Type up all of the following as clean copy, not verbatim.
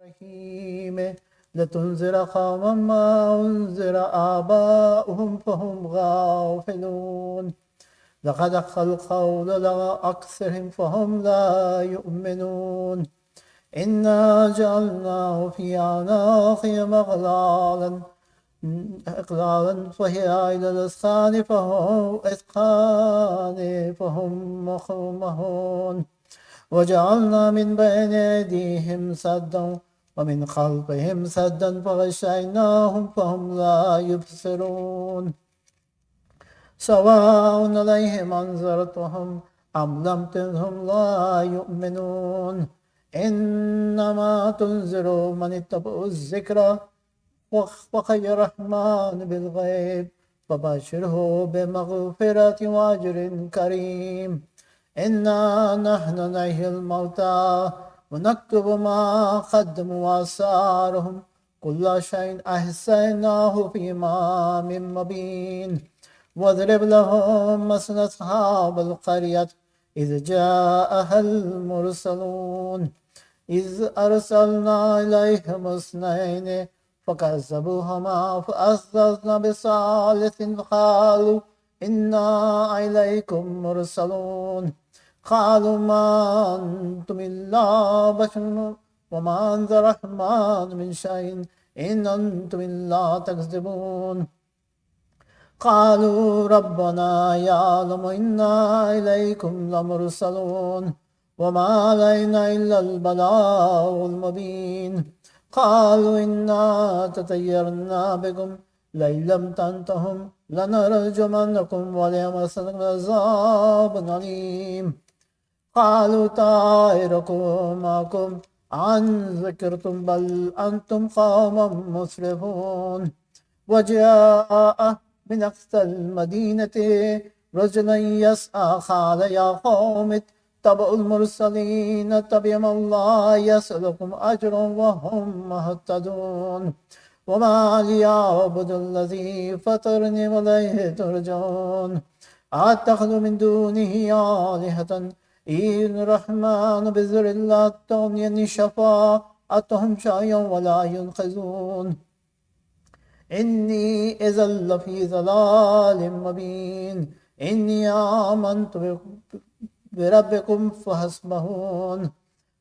الرحيم لتنذر قوما ما أنذر آباؤهم فهم غافلون لقد حق القول على أكثرهم فهم لا يؤمنون إنا جعلناه في أعناقهم أغلالا فهي إلى الأذقان فهم مقمحون وجعلنا من بين أيديهم سدا ومن خلفهم سدا فغشيناهم فهم لا يبصرون سواء عليهم أنذرتهم أم لم تنذرهم لا يؤمنون إنما تنذر من اتبع الذكر وخير الرحمن بالغيب فبشره بمغفرة وأجر كريم إنا نحن نحيي الموتى ونكتب ما قدموا وآثارهم كل شيء أحصيناه في إمام مبين واضرب لهم مثل أصحاب القرية إذ جاءها المرسلون إذ أرسلنا إليهم اثنين فكذبوهما فأزلزنا بثالث قالوا إنا إليكم مرسلون قالوا ما أنتم إلا بشر وما أنزل الرحمن من شيء إن أنتم إلا تكذبون قالوا ربنا يعلم إنا إليكم لمرسلون وما علينا إلا البلاغ المبين قالوا إنا تطيرنا بكم لئن لم تنتهوا لنرجمنكم وليمسكم عذاب أليم قالوا طائركم معكم أن ذكرتم بل أنتم قوم مسرفون وجاء من أقصى المدينة رجلا يسعى قال يا قوم اتبعوا المرسلين اتبعوا الله يسألكم أجرا وهم مهتدون وما لي أعبد الذي فطرني وإليه ترجعون أتخذ من دونه آلهة إن الرحمن بذر لا تغني شفاعتهم شيئا ولا ينقذون إني إذا لفي ضلال مبين إني آمنت بربكم فاسمعون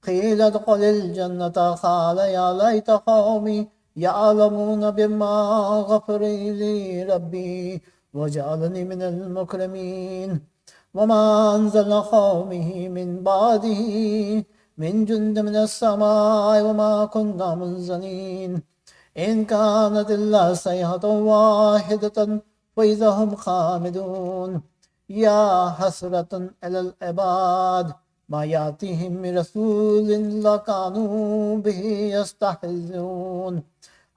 قيل ادخل الجنة قال يا ليت قومي يعلمون بما غفر لي ربي وجعلني من المكرمين وما أنزل قومه من بعده من جند من السماء وما كنا منزلين إن كانت إلا صيحة واحدة فإذا هم خامدون يا حسرة على العباد ما يأتيهم من رسول إلا كانوا به يستهزئون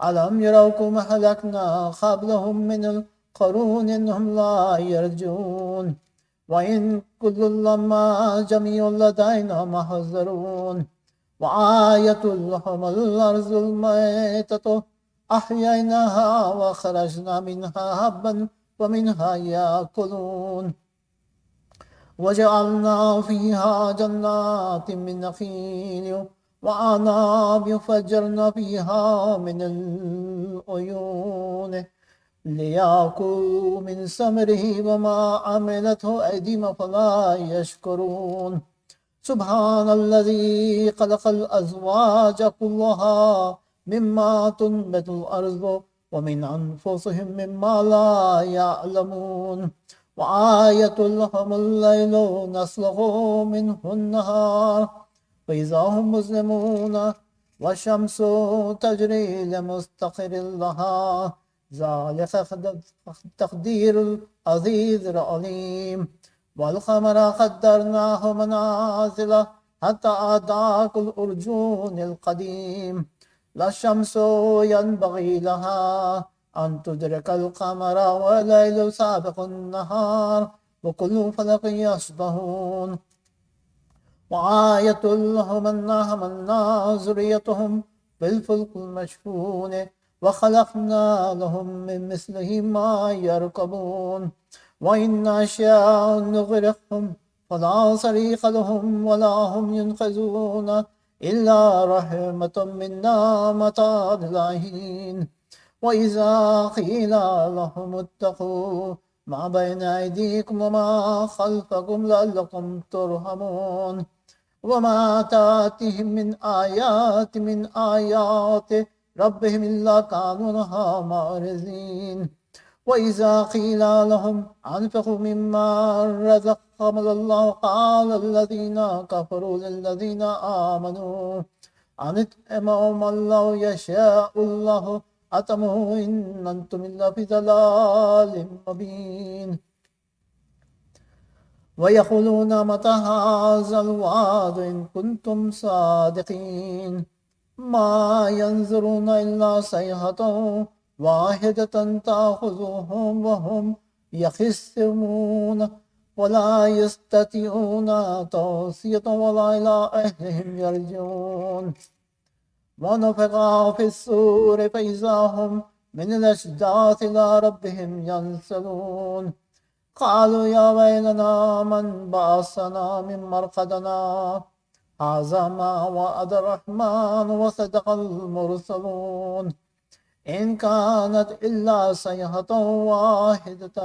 ألم يروا كم أهلكنا قبلهم من القرون إنهم لا يرجعون وإن كل لما جميع لدينا محضرون وآية لهم الأرض الميتة أحييناها وخرجنا منها حبا ومنها يأكلون وجعلنا فيها جنات من نخيل وأعناب فجرنا فيها من العيون ليأكلوا من ثمره وما عملته أيديهم فلا يشكرون سبحان الذي خلق الأزواج كلها مما تنبت الأرض ومن أنفسهم مما لا يعلمون وآية لهم الليل نسلخ منه النهار فإذا هم مظلمون والشمس تجري لمستقر لها ذلك تقدير العزيز العليم والقمر قدرناه منازل حتى أدرك الأرجون القديم لا الشمس ينبغي لها أن تدرك القمر والليل سابق النهار وكل فلك يسبحون وآية لهم أنا حملنا ذريتهم بالفلك المشحون وخلقنا لهم من مثله ما يركبون وإن نشاء نغرقهم فلا صريخ لهم ولا هم ينقذون إلا رحمة منا متاع الحين. وإذا قيل لهم اتقوا ما بين أيديكم وما خلفكم لعلكم ترحمون وما تأتيهم من آيات ربهم إلا كانوا عنها معرضين. وإذا قيل لهم أنفقوا مما رزقكم الله قال الذين كفروا للذين آمنوا أن اطعموا من لو يشاء الله أطعمه إن أنتم إلا في ضلال مبين. ويقولون متى هذا الوعد إن كنتم صادقين ما ينظرون إلا صيحة واحدة تأخذهم وهم يخصمون ولا يستطيعون توصية ولا إلى أهلهم يرجعون. ونفخ في الصور فإذا هم من الأجداث إلى ربهم ينسلون قالوا يا ويلنا من بعثنا من مرقدنا هذا ما وعد الرحمن وصدق المرسلون إن كانت إلا صيحة واحدة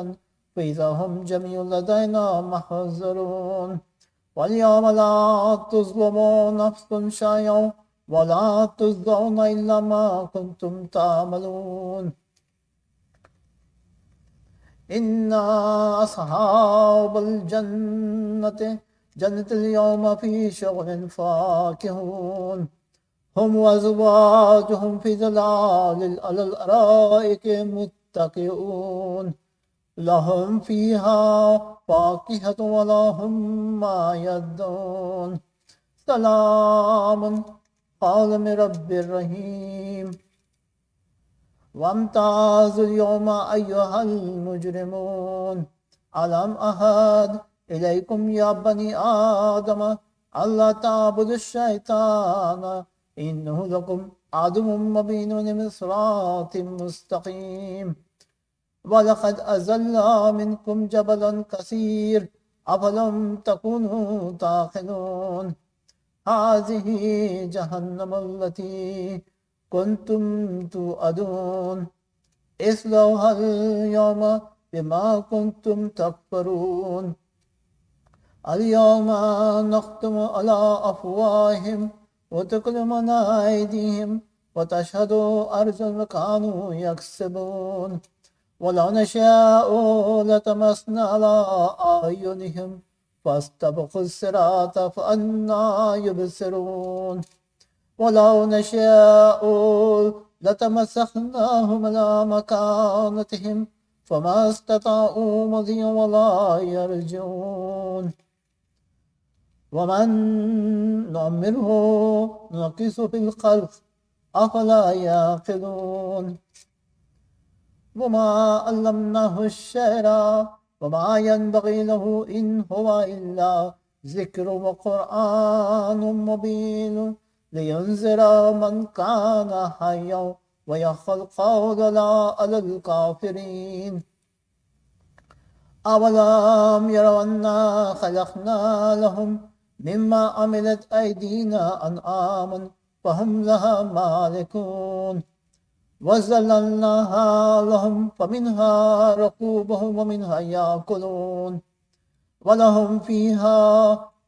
فإذا هم جميع لدينا محضرون. واليوم لا تظلمون نفس شيئا ولا تجزون إلا ما كنتم تعملون. إن أصحاب الجنة جنة اليوم في شغل فاكهون هم وأزواجهم في ظلال على الأرائك متكئون لهم فيها فاكهة ولهم ما يدعون سلام قال من رب الرحيم. وامتازوا اليوم أيها المجرمون ألم أعهد إليكم يا بني آدم ألا تعبدوا الشيطان إنه لكم عدو مبين من صراط مستقيم. ولقد أزل منكم جبلا كثير أفلم تكونوا تعقلون. هذه جهنم التي كنتم توعدون اصلوها اليوم بما كنتم تكفرون. اليوم نختم على أفواههم وتكلمنا أيديهم وتشهد أرجلهم كانوا يكسبون. ولو نشاء لتمسنا على أعينهم فاستبقوا الصراط فأنى يبصرون. ولو نشاء لتمسخناهم على مكانتهم فما استطاعوا مضيا ولا يرجعون. ومن نعمره ننقص في الخلق أفلا يعقلون. وما علمناه الشعر وما ينبغي له إن هو إلا ذكر وقرآن مبين لينذر من كان حيا ويخفى القول على الكافرين. أولم يروا أنا خلقنا لهم مما عملت أيدينا أنعاما فهم لها مالكون وزللناها لهم فمنها ركوبهم ومنها يأكلون ولهم فيها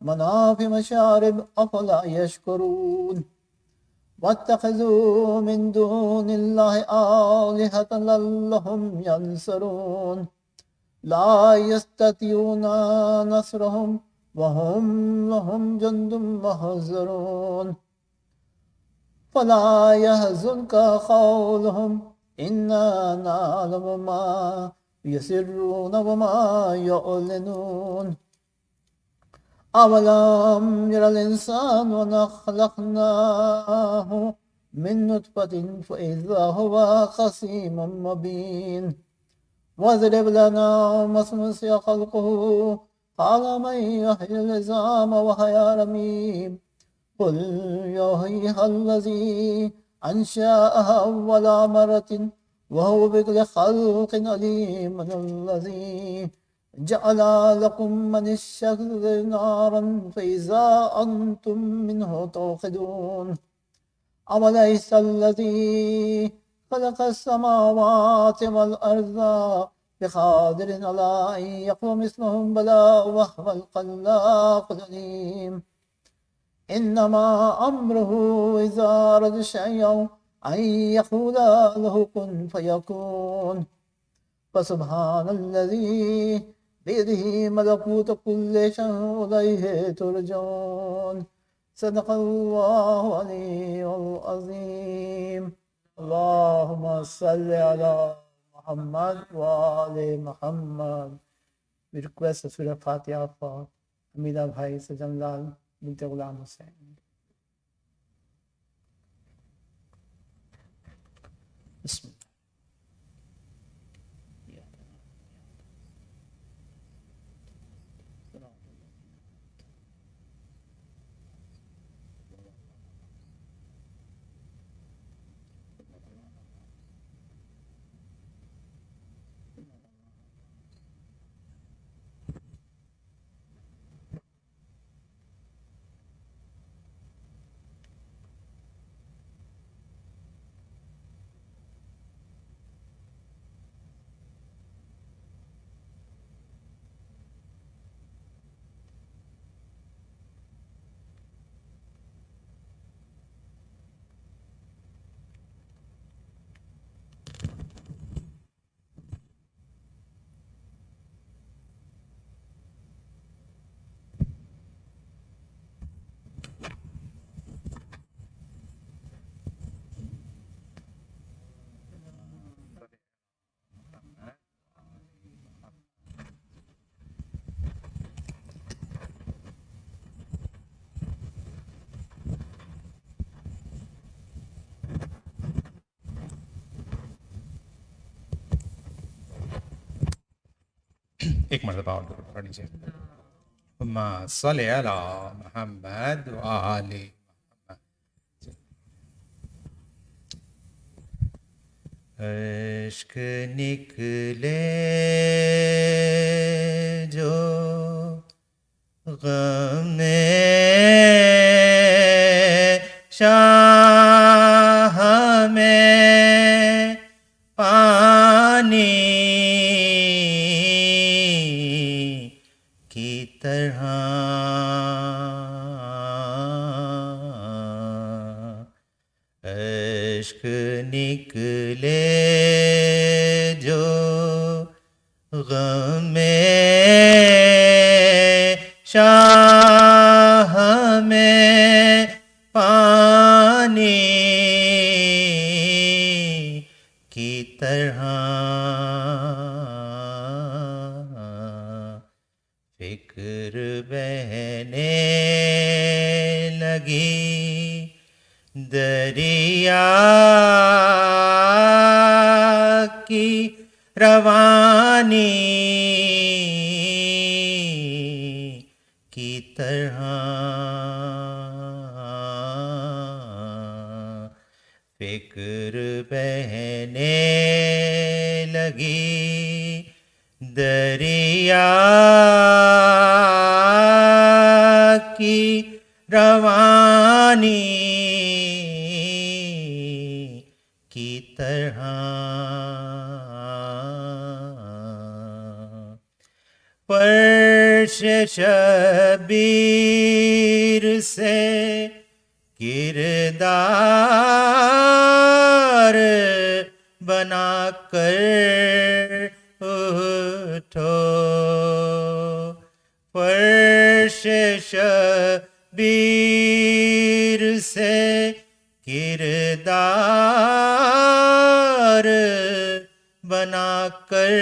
منافع مشارب أفلا يشكرون. واتخذوا من دون الله آلهة لعلهم ينصرون لا يستطيعون نصرهم وهم لهم جند محضرون. فلا يحزنك قولهم إنا نعلم ما يسرون وما يعلنون. أولم ير الإنسان أنا خلقناه من نطفة فإذا هو خصيم مبين. واضرب لنا مثلا خلقه قال من يحيي العظام وهي رميم قل يحييها الذي أنشأها أول مرة وهو بكل خلق عليم الذي جعل لكم من الشجر نارا فإذا أنتم منه توقدون أوليس الذي خلق السماوات والأرض بقادر على أن يقوم مثلهم بلى وهو الخلاق العليم إنما أمره إذا أراد شيئا أن يقول له كن فيكون فسبحان الذي بيده ملكوت كل شيء وإليه ترجعون صدق الله العلي العظيم اللهم صل على Muhammad wa ali Muhammad. We request the Surah Fatiha for Hamida Bhai Sajanlal bint Ghulam Hussain. Bismillah. ایک مرتبہ اور درود پڑھ لیجیے. اللہم صلی علی محمد و آل محمد. اشک نکلے جو غم شاہ میں پانی کی طرح اشک نکلے جو غم شاہ میں پانی کی طرح فکر بہنے لگی دریا کی روانی کی طرح فکر بہنے لگی دریا کی روانی کی طرح فرش شبیر سے کردار بنا کر اٹھو فرش شبیر سے کردار بنا کر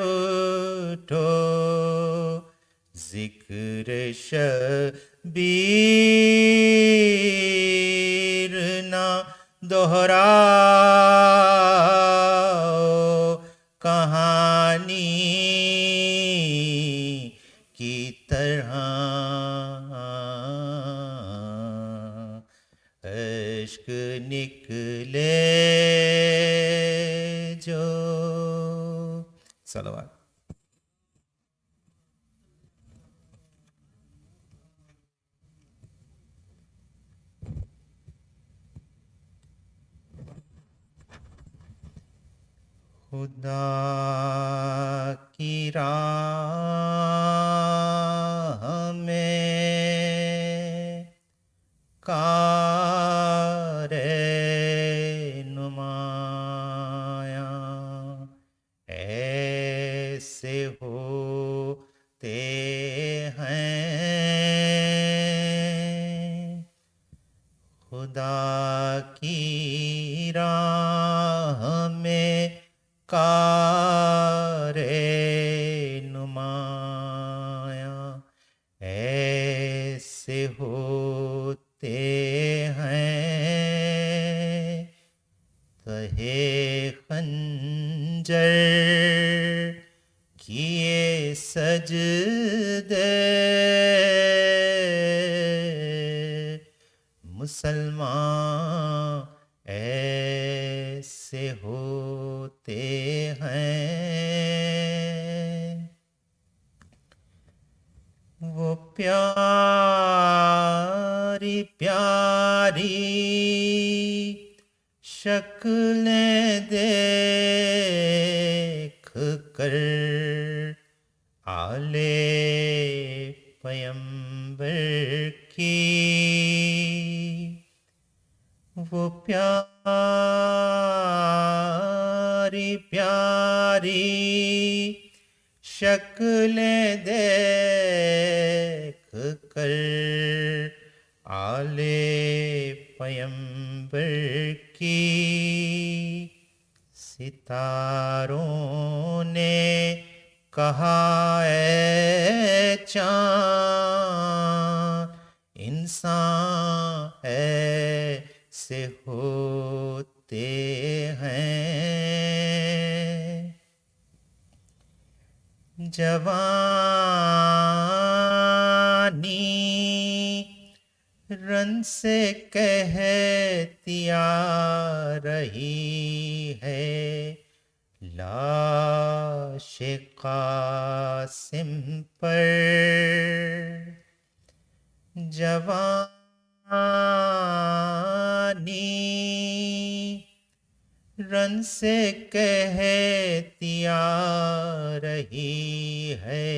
اٹھو ذکر شبیر نہ دہراؤ کہانی کی طرح اشک نکلے جو صلوات خدا کی راہ میں کار نمایاں ایسے ہوتے ہیں، خدا کی راہ میں کار نمایاں ایسے ہوتے ہیں، تہے خنجر کیے سجدے مسلمان ایسے ہوتے ہیں، وہ پیاری پیاری شکلیں دیکھ کر آلے پیمبر کی، وہ پیاری پیاری شکلیں دیکھ کر آلے پیمبر کی، ستاروں نے کہا اے چاند انسان ایسے ہوتے ہیں، جوانی رن سے کہتی آ رہی ہے، لاش قاسم پر جوانی رن سے کہتی آ رہی ہے،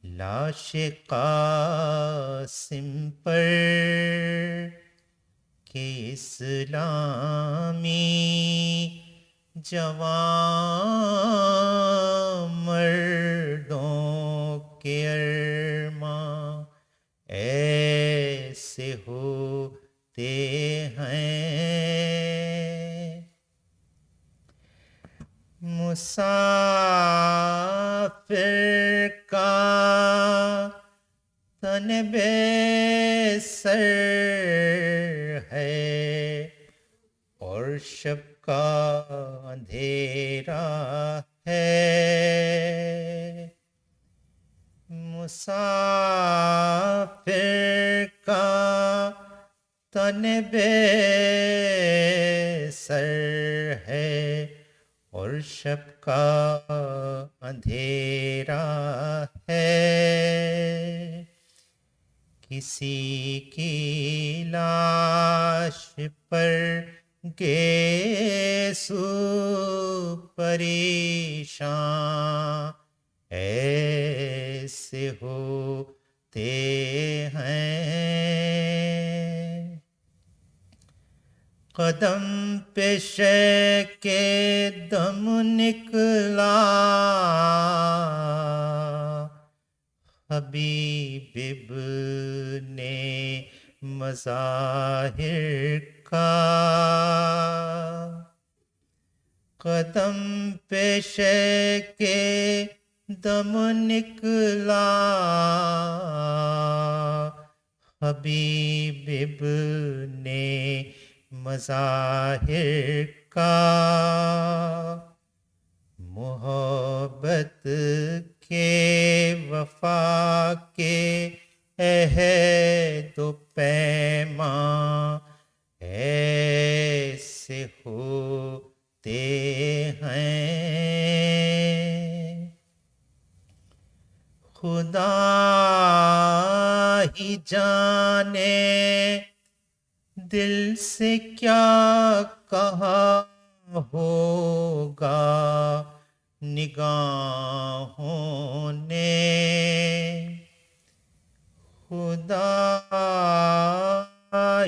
لاش قاسم پر کہ اسلامی جوان مردوں کے ارماں ایسے ہوتے ہیں، مسافر کا تن بے سر ہے اور شب کا اندھیرا ہے، مسافر کا تن بے سر ہے اور شب کا اندھیرا ہے، کسی کی لاش پر گیسو پریشان ایسے ہوتے ہیں، قدم پیش کے دم نکلا حبیب ابن مظاہر کا، قدم پیش کے دم نکلا حبیب ابن مظاہر کا، محبت کے وفا کے عہد و پیمان ایسے ہوتے ہیں، خدا ہی جانے دل سے کیا کہا ہوگا نگاہوں نے، خدا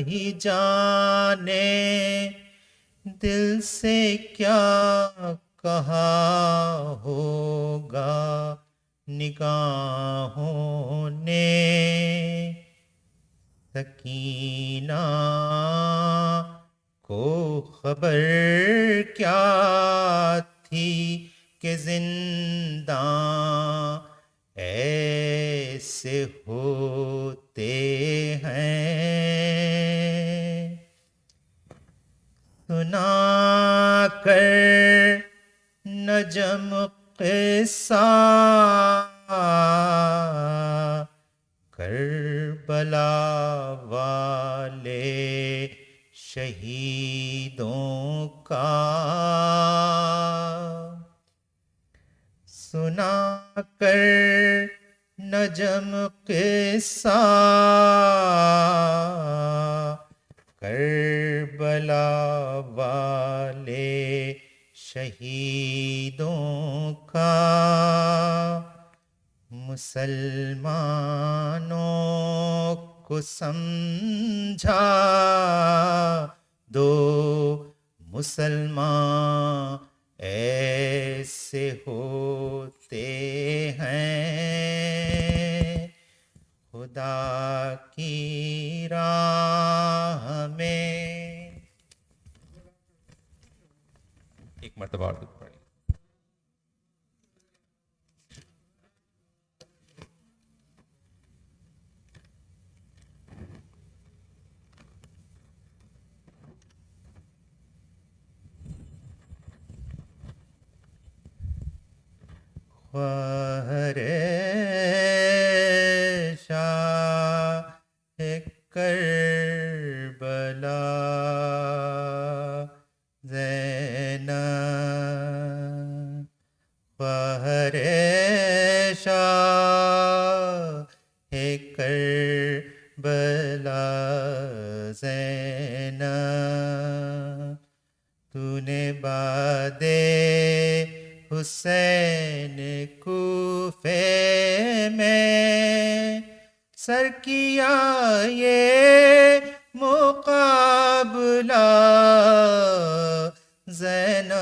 ہی جانے دل سے کیا کہا ہوگا نگاہوں نے، سکینہ کو خبر کیا تھی کہ زنداں ایسے ہوتے ہیں، سنا کر نجم قصہ کربلا والے شہیدوں کا، سنا کر نجم قصہ کربلا والے شہیدوں کا، مسلمانوں کو سمجھا دو، مسلمان ایسے ہوتے ہیں، خدا کی راہ میں۔ ایک مرتبہ اور درود پڑھیں۔ خواہر شاہ کربلا زینب، خواہر شاہ کربلا زینب، تو نے بادے حسین کوفے میں سر کیا یہ مقابلہ، زینب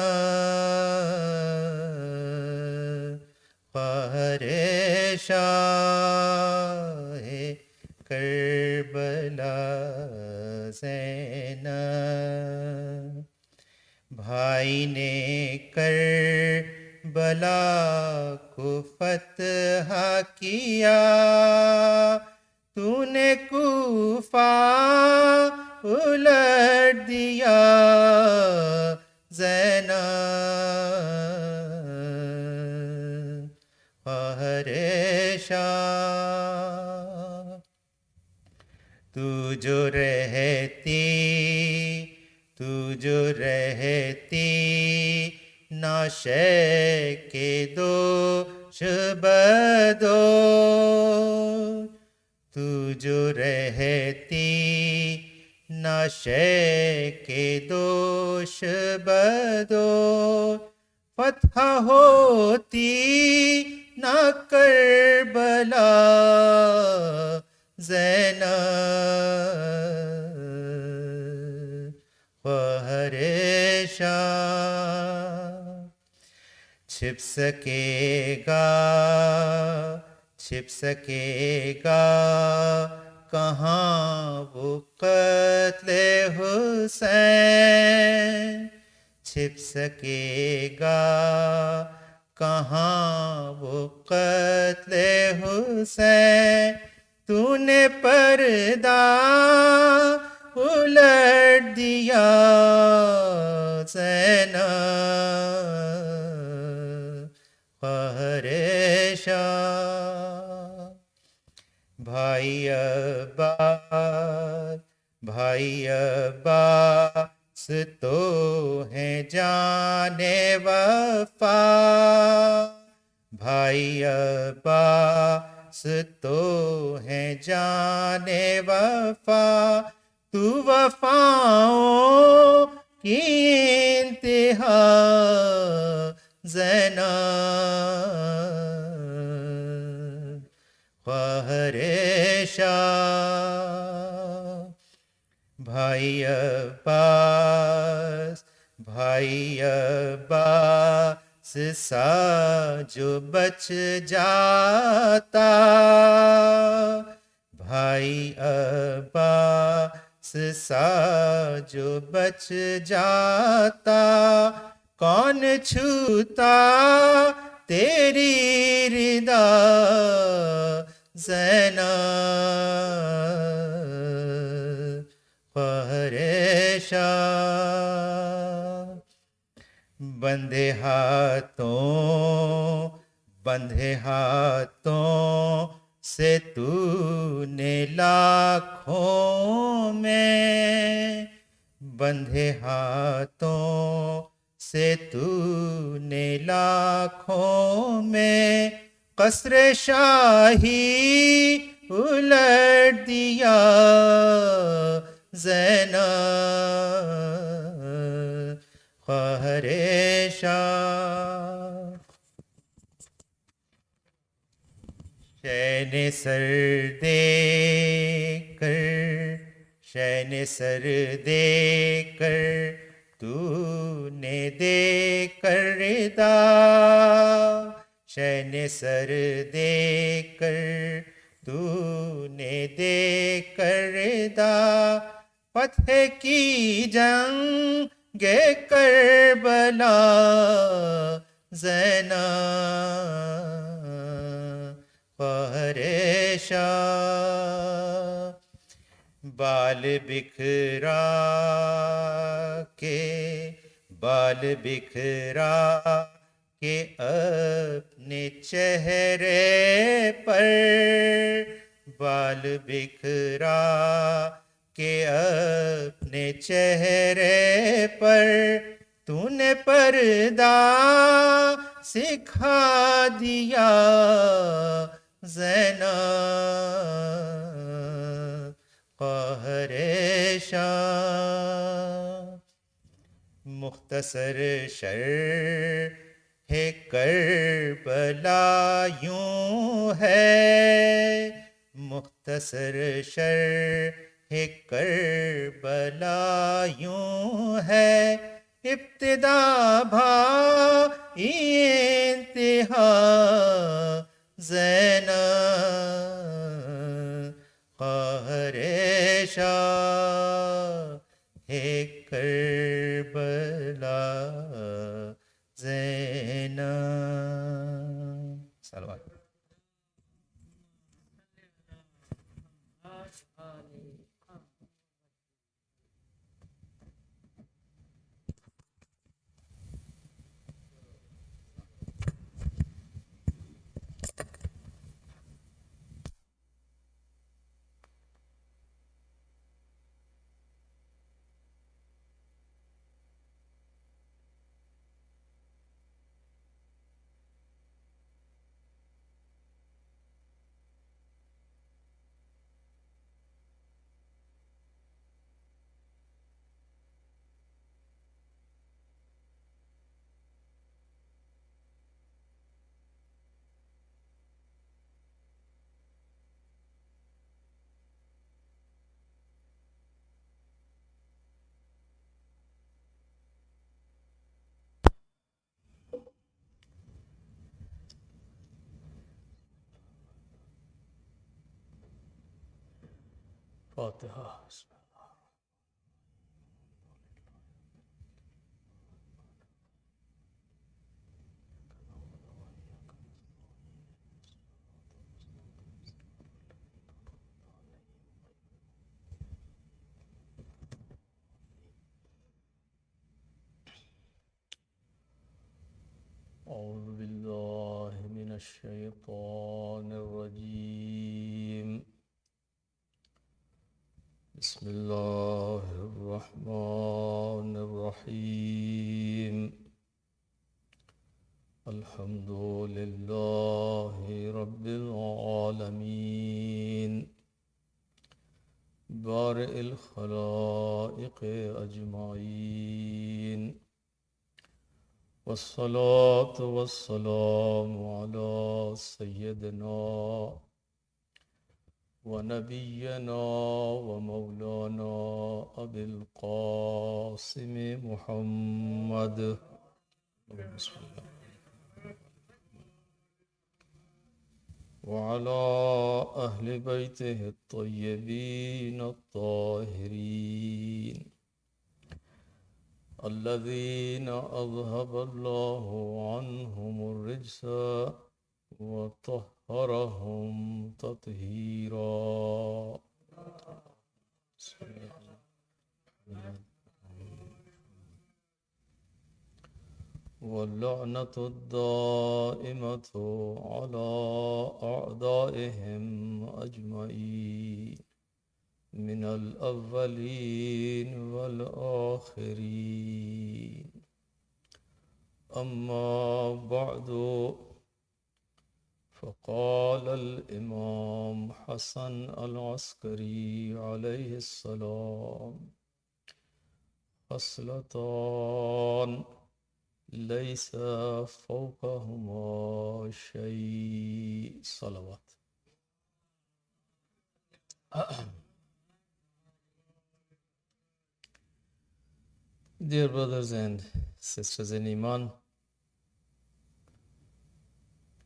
خواہر شاہ کربلا زینب، بھائی نے کربلا کو فتح کیا، تو نے کوفہ الٹ دیا، زینب خواہر شاہ، تو جو رہتی ناشے کے دوش بدو، تو جو رہتی ناشے کے دوش بدو، فتح ہوتی نہ کربلا، زینب خواہر شاہ، چھپ سکے گا کہاں وہ قتل حسین، چھپ سکے گا کہاں وہ قتل حسین، تو نے پردہ الٹ دیا، زینب خواہر شاہ، بھائی عباس تو ہیں جان وفا، بھائی عباس تو ہیں جان وفا، تو وفاؤں کی انتہا زینب خواہر شاہ بھائی عباس سا جو بچ جاتا بھائی عباس سا جو بچ جاتا کون چھوتا تیری ردا زینب خواہر شاہ بندھے ہاتھوں سے تو نے لاکھوں میں بندھے ہاتھوں سے تو نے لاکھوں میں قصر شاہی الٹ دیا زینب خواہر شاہ شین سر دے کر تو نے دے کر ردا شین سر دے کر تو نے دے کر ردا فتح کی جنگ کربلا زینب خواہر شاہ بال بکھرا کے اپنے چہرے پر بال بکھرا کے اپنے چہرے پر تو نے پردہ سکھا دیا زینب خواہر شاہ مختصر شرح کربلا یوں ہے مختصر شرح کربلا یوں ہے ابتدا انتہا زینب خواہر شاہ کربلا زینب صلوات فاتحہ أعوذ بالله من الشيطان الرجيم بسم الله الرحمن الرحيم الحمد لله رب العالمين بارئ الخلائق أجمعين والصلاة والسلام على سيدنا ونبينا ومولانا أبي القاسم محمد وعلى أهل بيته الطيبين الطاهرين الذين أذهب الله عنهم الرجس وطهرهم تطهيرا. واللعنة الدائمة على أعدائهم أجمعين من الأولين والآخرين. أما بعد، فقال الإمام حسن العسكري عليه السلام: خصلتان ليس فوقهما شيء. صلوات. Dear brothers and sisters in Iman,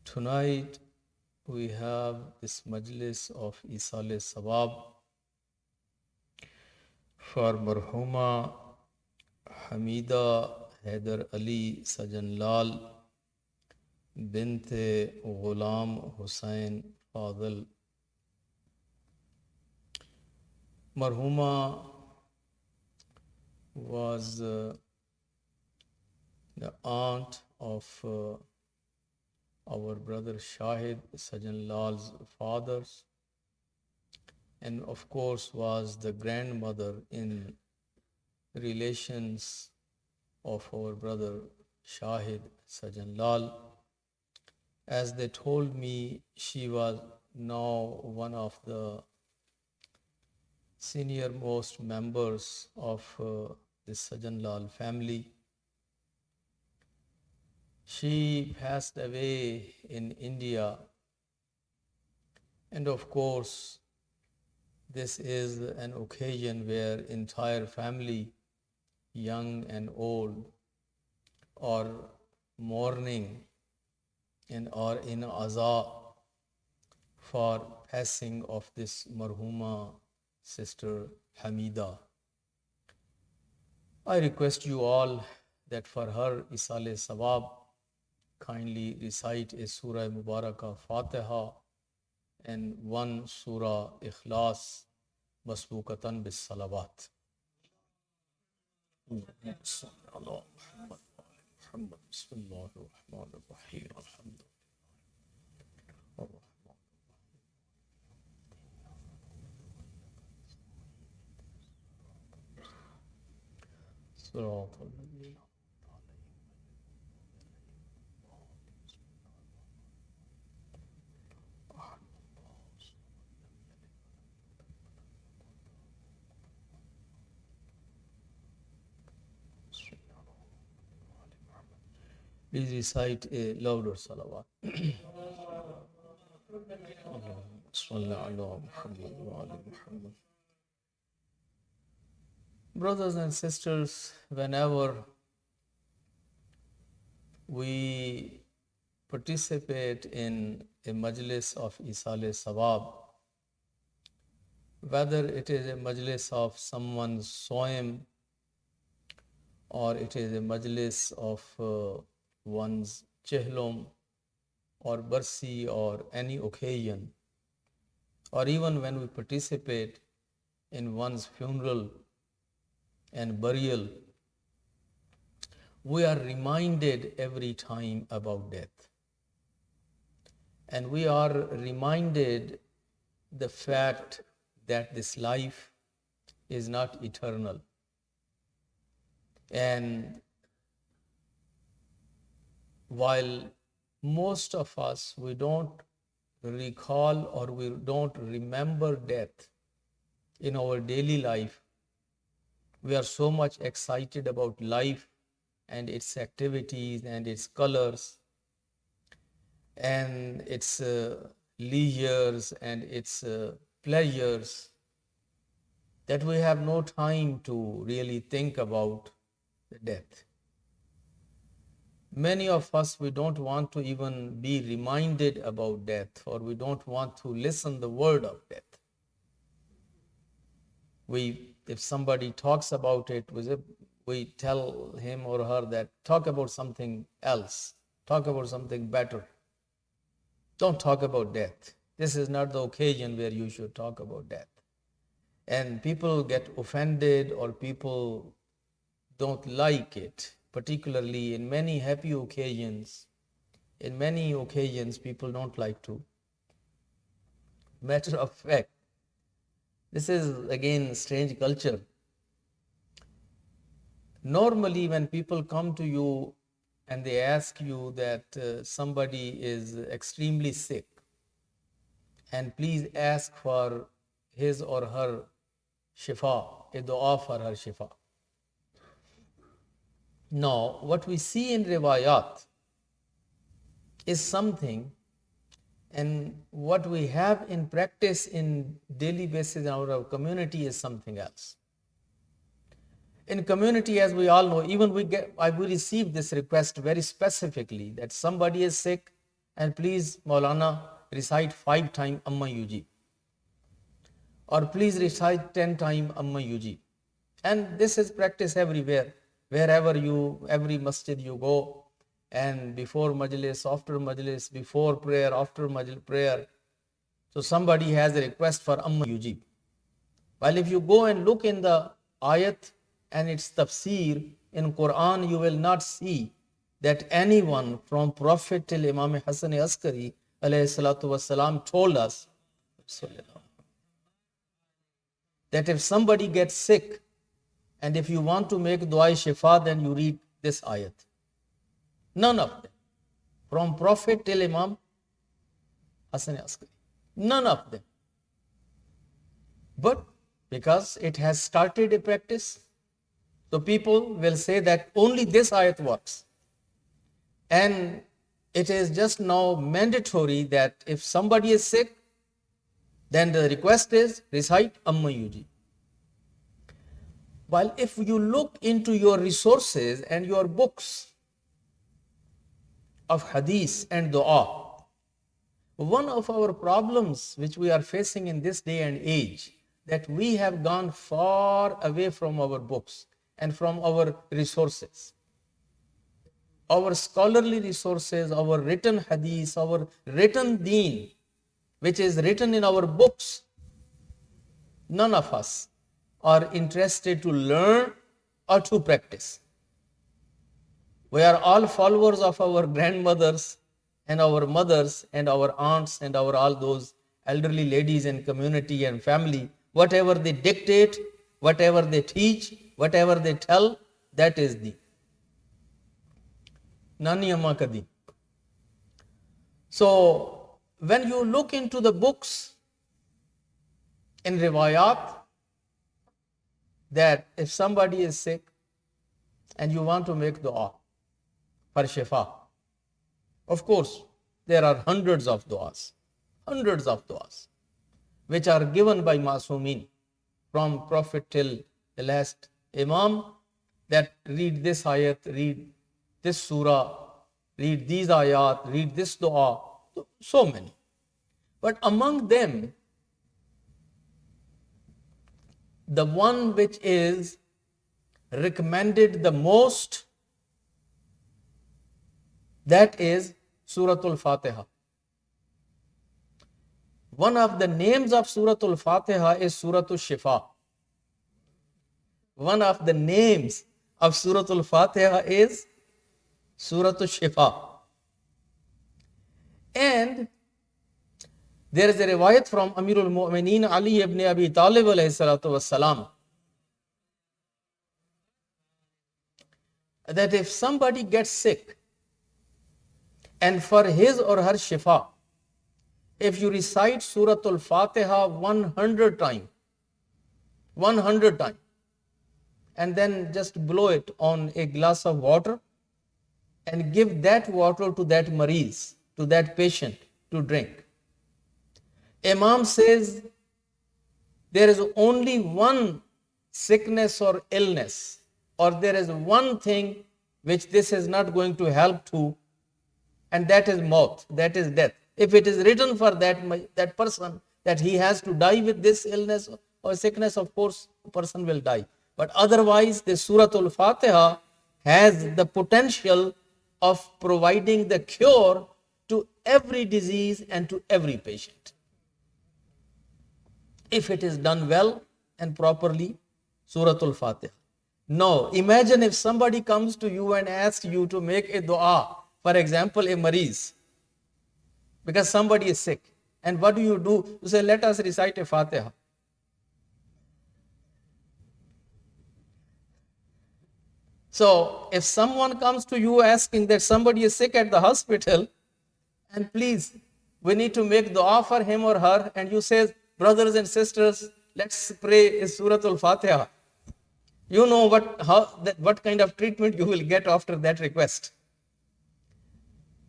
tonight we have this Majlis of Eisaal Sawab for Marhuma Hamida Hyder Ali Sajanlal binte Ghulam Hussain Fadil. Marhuma was the aunt of our brother Shahid Sajanlal's fathers, and of course was the grandmother in relations of our brother Shahid Sajanlal. As they told me, she was now one of the senior most members of this Sajanlal family. She passed away in India, and of course this is an occasion where entire family, young and old, are mourning and are in aza for passing of this Marhuma sister Hamida. I request you all that for her Eisaal Sawab, kindly recite a Surah Mubarakah Fatiha and one Surah Ikhlas masbukatan bis salawat. Please recite a louder salawat. Brothers and sisters, whenever we participate in a Majlis of Eisaal Sawab, whether it is a Majlis of someone's Soyem or it is a Majlis of one's Chehlom or Barsi or any occasion, or even when we participate in one's funeral and burial, we are reminded every time about death. And we are reminded the fact that this life is not eternal. And while most of us, we don't recall or we don't remember death in our daily life, we are so much excited about life and its activities and its colors and its leisures and its pleasures, that we have no time to really think about the death. Many of us, we don't want to even be reminded about death, or we don't want to listen the word of death. If somebody talks about it, we tell him or her that talk about something else, talk about something better. Don't talk about death. This is not the occasion where you should talk about death. And people get offended, or people don't like it, particularly in many happy occasions. In many occasions, people don't like to. Matter of fact, this is again strange culture. Normally, when people come to you and they ask you that somebody is extremely sick, and please ask for his or her shifa, a dua for her shifa. Now, what we see in riwayat is something, and what we have in practice in daily basis in our community is something else. In community, as we all know, even we receive this request very specifically that somebody is sick and please Maulana recite 5 times Amma Yuji, or please recite 10 times Amma Yuji. And this is practice everywhere, wherever every masjid you go, and before Majlis, after Majlis, before prayer, after prayer. So somebody has a request for Amma Yuji. While if you go and look in the ayat and its tafsir in Quran, you will not see that anyone from Prophet till Imam Hassan Askari alayhi salatu wasalam told us that if somebody gets sick and if you want to make dua shifa, then you read this ayat. None of them. From Prophet till Imam Hassan Askari. None of them. But because it has started a practice, so people will say that only this ayat works. And it is just now mandatory that if somebody is sick, then the request is recite Amma Yuji. While if you look into your resources and your books of hadith and dua, one of our problems which we are facing in this day and age, that we have gone far away from our books and from our resources. Our scholarly resources, our written hadith, our written deen, which is written in our books, none of us are interested to learn or to practice. We are all followers of our grandmothers and our mothers and our aunts and all those elderly ladies in community and family. Whatever they dictate, whatever they teach, whatever they tell, that is the Nani Amma Kadi. So, when you look into the books in riwayat, that if somebody is sick and you want to make dua for shifa, of course, there are hundreds of duas, which are given by Masumin, from Prophet till the last Imam, that read this ayat, read this surah, read these ayat, read this dua, so many. But among them, the one which is recommended the most, that is Suratul Fatiha. One of the names of Suratul Fatiha is Suratul Shifa. One of the names of Suratul Fatiha is Suratul Shifa. And there is a riwayat from Amirul Mu'mineen Ali ibn Abi Talib alayhi salatu wassalam, that if somebody gets sick and for his or her shifa, if you recite Suratul Fatiha 100 times, and then just blow it on a glass of water and give that water to that mareez, to that patient to drink. Imam says there is only one sickness or illness, or there is one thing which this is not going to help to, and that is maut, that is death. If it is written for that person that he has to die with this illness or sickness, of course, the person will die. But otherwise, the Suratul Fatiha has the potential of providing the cure to every disease and to every patient, if it is done well and properly. Suratul Fatiha. Now, imagine if somebody comes to you and asks you to make a dua, for example, a mareez, because somebody is sick. And what do? You say, let us recite a Fatiha. So, if someone comes to you asking that somebody is sick at the hospital, and please, we need to make dua for him or her, and you say, brothers and sisters, let's pray a Suratul Fatiha. You know what kind of treatment you will get after that request.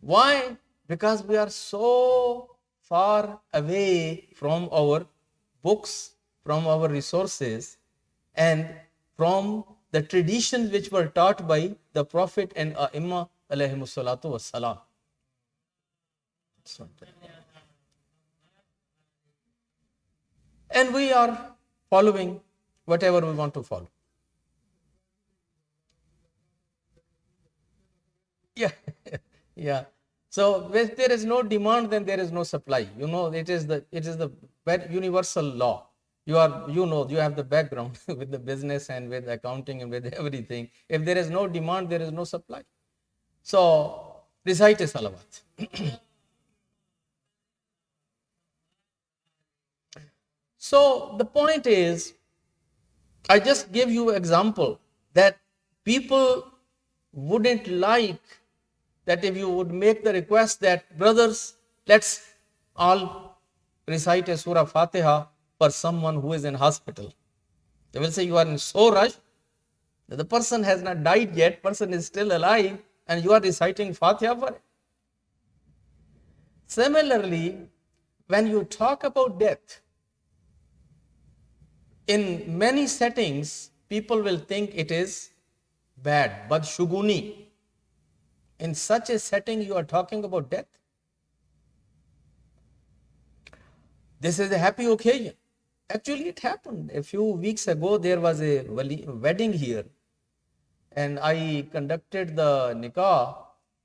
Why? Because we are so far away from our books, from our resources, and from the traditions which were taught by the Prophet and A'imma alayhimus salatu wassalam. And we are following whatever we want to follow. Yeah, yeah. So if there is no demand, then there is no supply. You know, it is the universal law. You have the background with the business and with accounting and with everything. If there is no demand, there is no supply. So recite a salawat. So the point is, I just give you an example that people wouldn't like that if you would make the request that, brothers, let's all recite a Surah Fatiha for someone who is in hospital. They will say, you are in so rush that the person has not died yet, person is still alive, and you are reciting Fatiha for it. Similarly, when you talk about death, in many settings, people will think it is bad, badshuguni. In such a setting, you are talking about death. This is a happy occasion. Actually, it happened. A few weeks ago, there was a wedding here, and I conducted the nikah,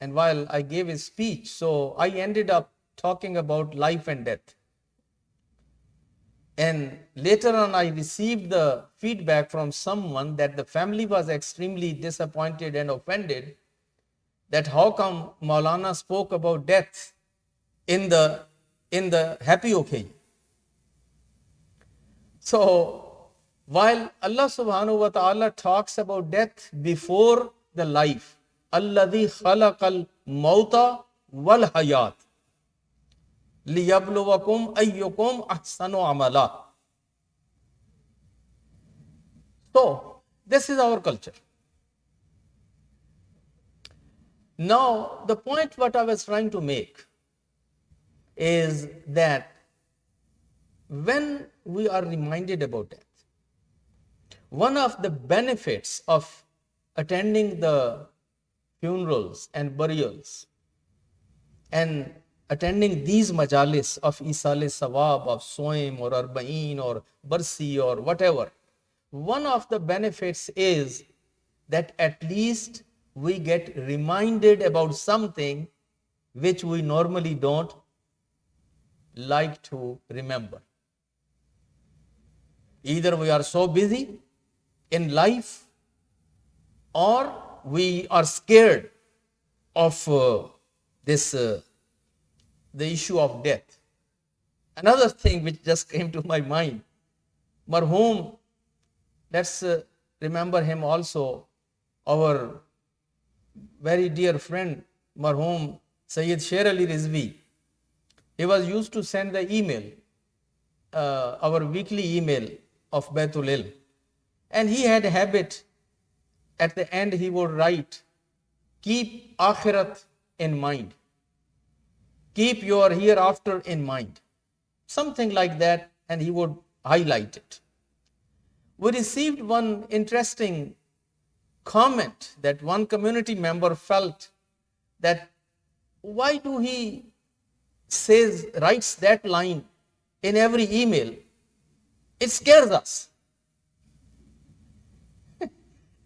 and while I gave a speech, so I ended up talking about life and death. And later on, I received the feedback from someone that the family was extremely disappointed and offended that how come Maulana spoke about death in the happy occasion. So, while Allah subhanahu wa ta'ala talks about death before the life, alladhi khalaqal mauta wal hayat liyabluwakum ayyukum ahsanu amala. So, this is our culture. Now, the point what I was trying to make is that when we are reminded about death, one of the benefits of attending the funerals and burials and attending these majalis of Eisaal Sawab, of Soyem or Arba'in or Barsi or whatever, one of the benefits is that at least we get reminded about something which we normally don't like to remember. Either we are so busy in life or we are scared of the issue of death. Another thing which just came to my mind, Marhum, let's remember him also, our very dear friend, Marhum Sayyid Sher Ali Rizvi. He was used to send the email, our weekly email of Baitul. And he had a habit at the end he would write, keep akhirat in mind. Keep your hereafter in mind. Something like that, and he would highlight it. We received one interesting comment that one community member felt that why do he writes that line in every email? It scares us.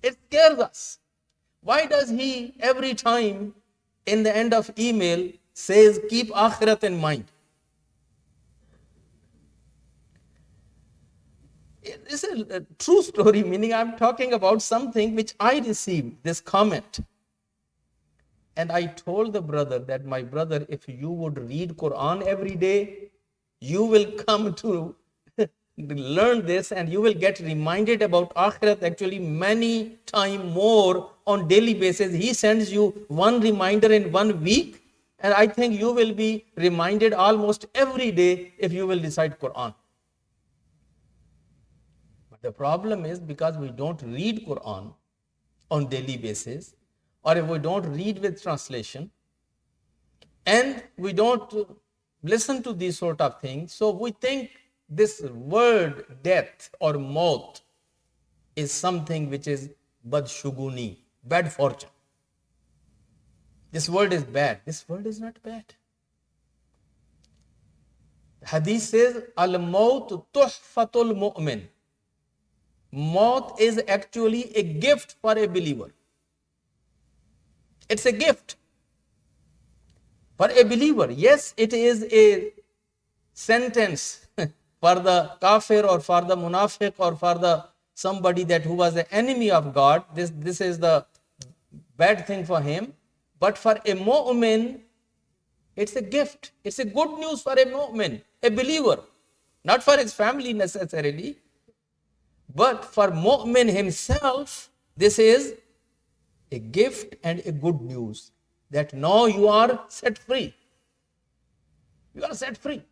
It scares us. Why does he every time in the end of email says keep akhirat in mind? This is a true story, meaning I'm talking about something which I received, this comment. And I told the brother that, my brother, if you would read Quran every day, you will come to learn this and you will get reminded about akhirat actually many times more on daily basis. He sends you one reminder in 1 week, and I think you will be reminded almost every day if you will recite Quran. But the problem is, because we don't read Quran on daily basis, or if we don't read with translation, and we don't listen to these sort of things, so we think this word death or maut is something which is badshuguni, bad fortune. This word is bad. This word is not bad. Hadith says, al-maut tuhfatul mu'min. Maut is actually a gift for a believer. It's a gift for a believer. Yes, it is a sentence for the kafir or for the munafiq or for the somebody that who was the enemy of God. This is the bad thing for him. But for a mu'min, it's a gift. It's a good news for a mu'min, a believer. Not for his family necessarily, but for mu'min himself, this is a gift and a good news that now you are set free. You are set free.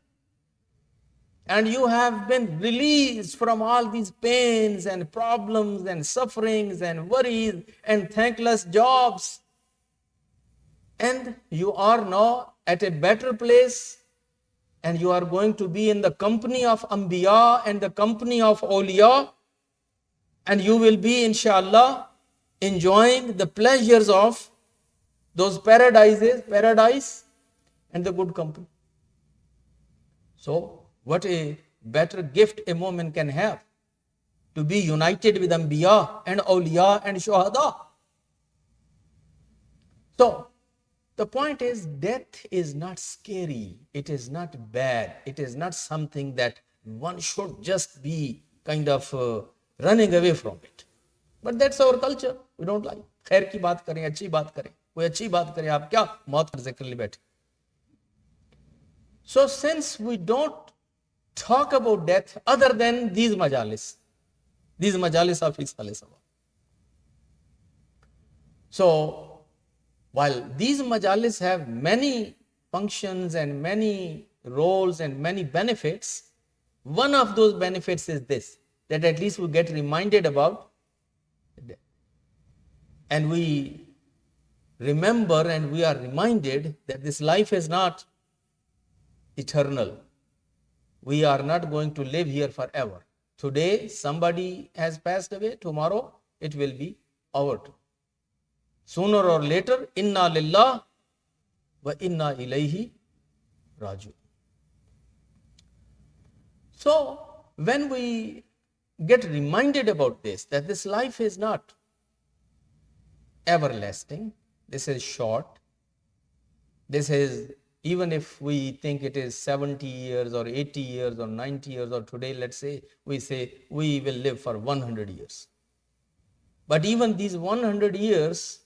And you have been released from all these pains and problems and sufferings and worries and thankless jobs. And you are now at a better place, and you are going to be in the company of Anbiya and the company of Awliya, and you will be, inshallah, enjoying the pleasures of those paradise and the good company. So, what a better gift a moment can have, to be united with Anbiya and Awliya and Shuhada. So, the point is, death is not scary. It is not bad. It is not something that one should just be kind of running away from it. But that's our culture. We don't like. खैर की बात करें, अच्छी बात करें. कोई अच्छी बात करें, आप क्या मौत का जिक्र ले बैठे. So since we don't talk about death other than these majalis of Eisaal. So while these majalis have many functions and many roles and many benefits, one of those benefits is this, that at least we get reminded about death. And we remember and we are reminded that this life is not eternal. We are not going to live here forever. Today somebody has passed away, tomorrow it will be our turn. Sooner or later, inna lillah wa inna ilayhi raji'un. So when we get reminded about this, that this life is not everlasting, this is short, this is, even if we think it is 70 years or 80 years or 90 years, or today let's say we will live for 100 years. But even these 100 years,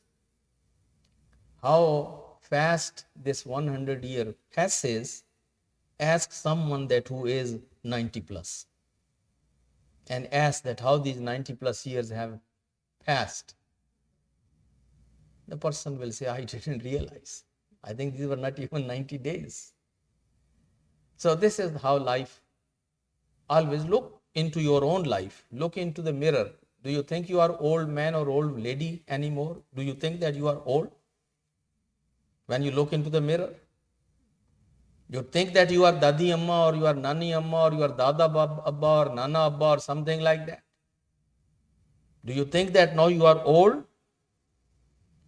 how fast this 100 year passes, ask someone that who is 90 plus. And ask that how these 90 plus years have passed. The person will say, I didn't realize. I think these were not even 90 days. So this is how life. Always look into your own life. Look into the mirror. Do you think you are old man or old lady anymore? Do you think that you are old? When you look into the mirror, you think that you are Dadi Amma or you are Nani Amma or you are Dada Abba or Nana Abba or something like that? Do you think that now you are old?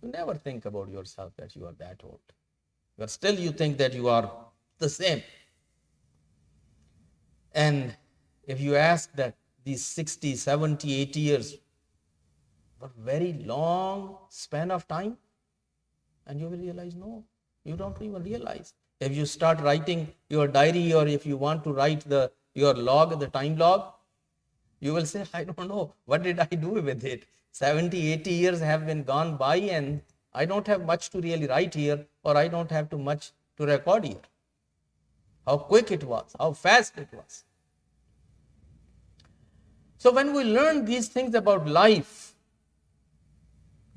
You never think about yourself that you are that old. But still you think that you are the same. And if you ask that these 60, 70, 80 years, but very long span of time, and you will realize, no, you don't even realize. If you start writing your diary or if you want to write your log, the time log, you will say, I don't know, what did I do with it? 70, 80 years have been gone by and I don't have much to really write here, or I don't have too much to record here. How quick it was, how fast it was. So when we learn these things about life,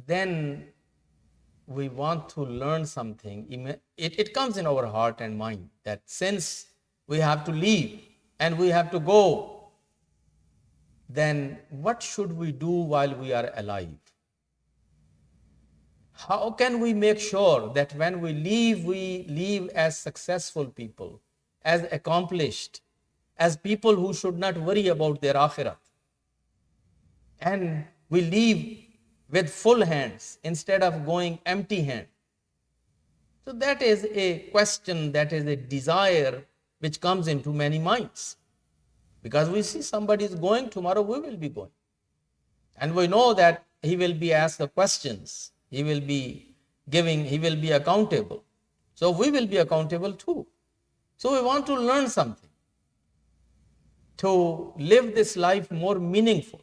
then we want to learn something. It comes in our heart and mind that since we have to leave and we have to go, then what should we do while we are alive? How can we make sure that when we leave as successful people, as accomplished, as people who should not worry about their akhirat, and we leave with full hands instead of going empty hand? So that is a question, that is a desire which comes into many minds. Because we see somebody is going, tomorrow we will be going. And we know that he will be asked the questions, he will be accountable. So we will be accountable too. So we want to learn something, to live this life more meaningful,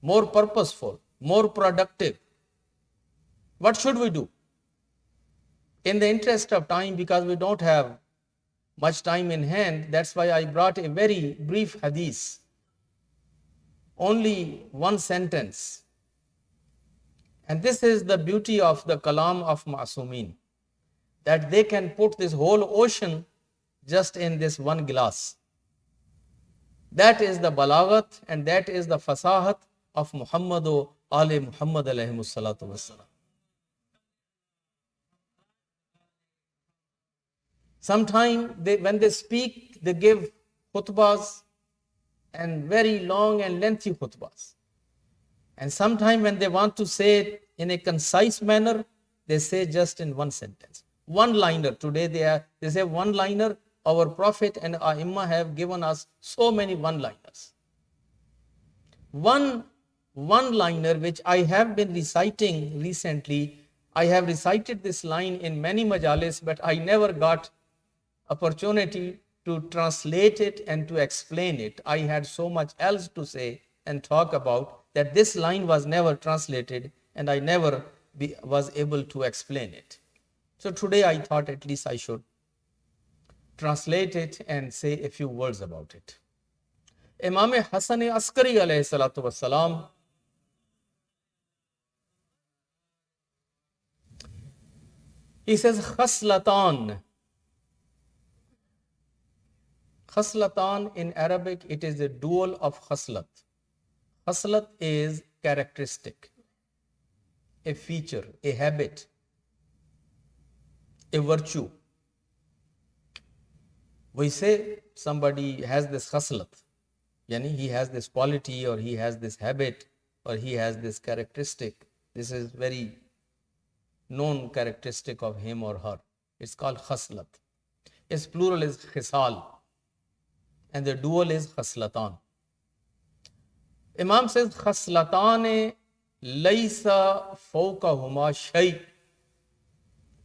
more purposeful, more productive. What should we do? In the interest of time, because we don't have much time in hand, that's why I brought a very brief hadith. Only one sentence. And this is the beauty of the kalam of Ma'sumin, that they can put this whole ocean just in this one glass. That is the balaghat and that is the fasahat of Muhammadu Ali Muhammad alayhi salatu wassalam. Sometimes when they speak, they give khutbahs, and very long and lengthy khutbahs. And sometimes when they want to say it in a concise manner, they say just in one sentence. One-liner. Today they say one-liner. Our Prophet and Aimma have given us so many one-liners. One-liner which I have been reciting recently. I have recited this line in many majalis, but I never got opportunity to translate it and to explain it. I had so much else to say and talk about that this line was never translated and I never was able to explain it. So today I thought at least I should translate it and say a few words about it. Imam Hasan Askari alayhi salatu wassalam, he says, Khaslatan. Khaslatan in Arabic, it is a dual of khaslat. Khaslat is characteristic, a feature, a habit, a virtue. We say somebody has this khaslat, yani he has this quality or he has this habit or he has this characteristic. This is very known characteristic of him or her. It's called khaslat. Its plural is khisal and the dual is khaslatan. Imam says, khaslatane laysa fawqahuma shay.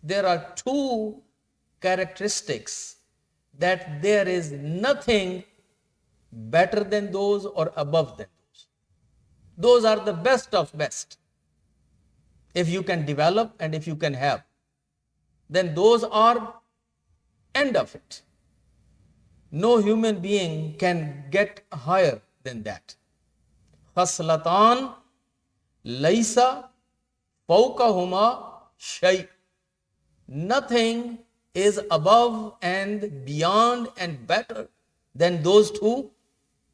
There are two characteristics that there is nothing better than those or above than those. Those are the best of best. If you can develop and if you can have, then those are end of it. No human being can get higher than that. Khaslatan laysa fawqahuma shay. Nothing is above and beyond and better than those two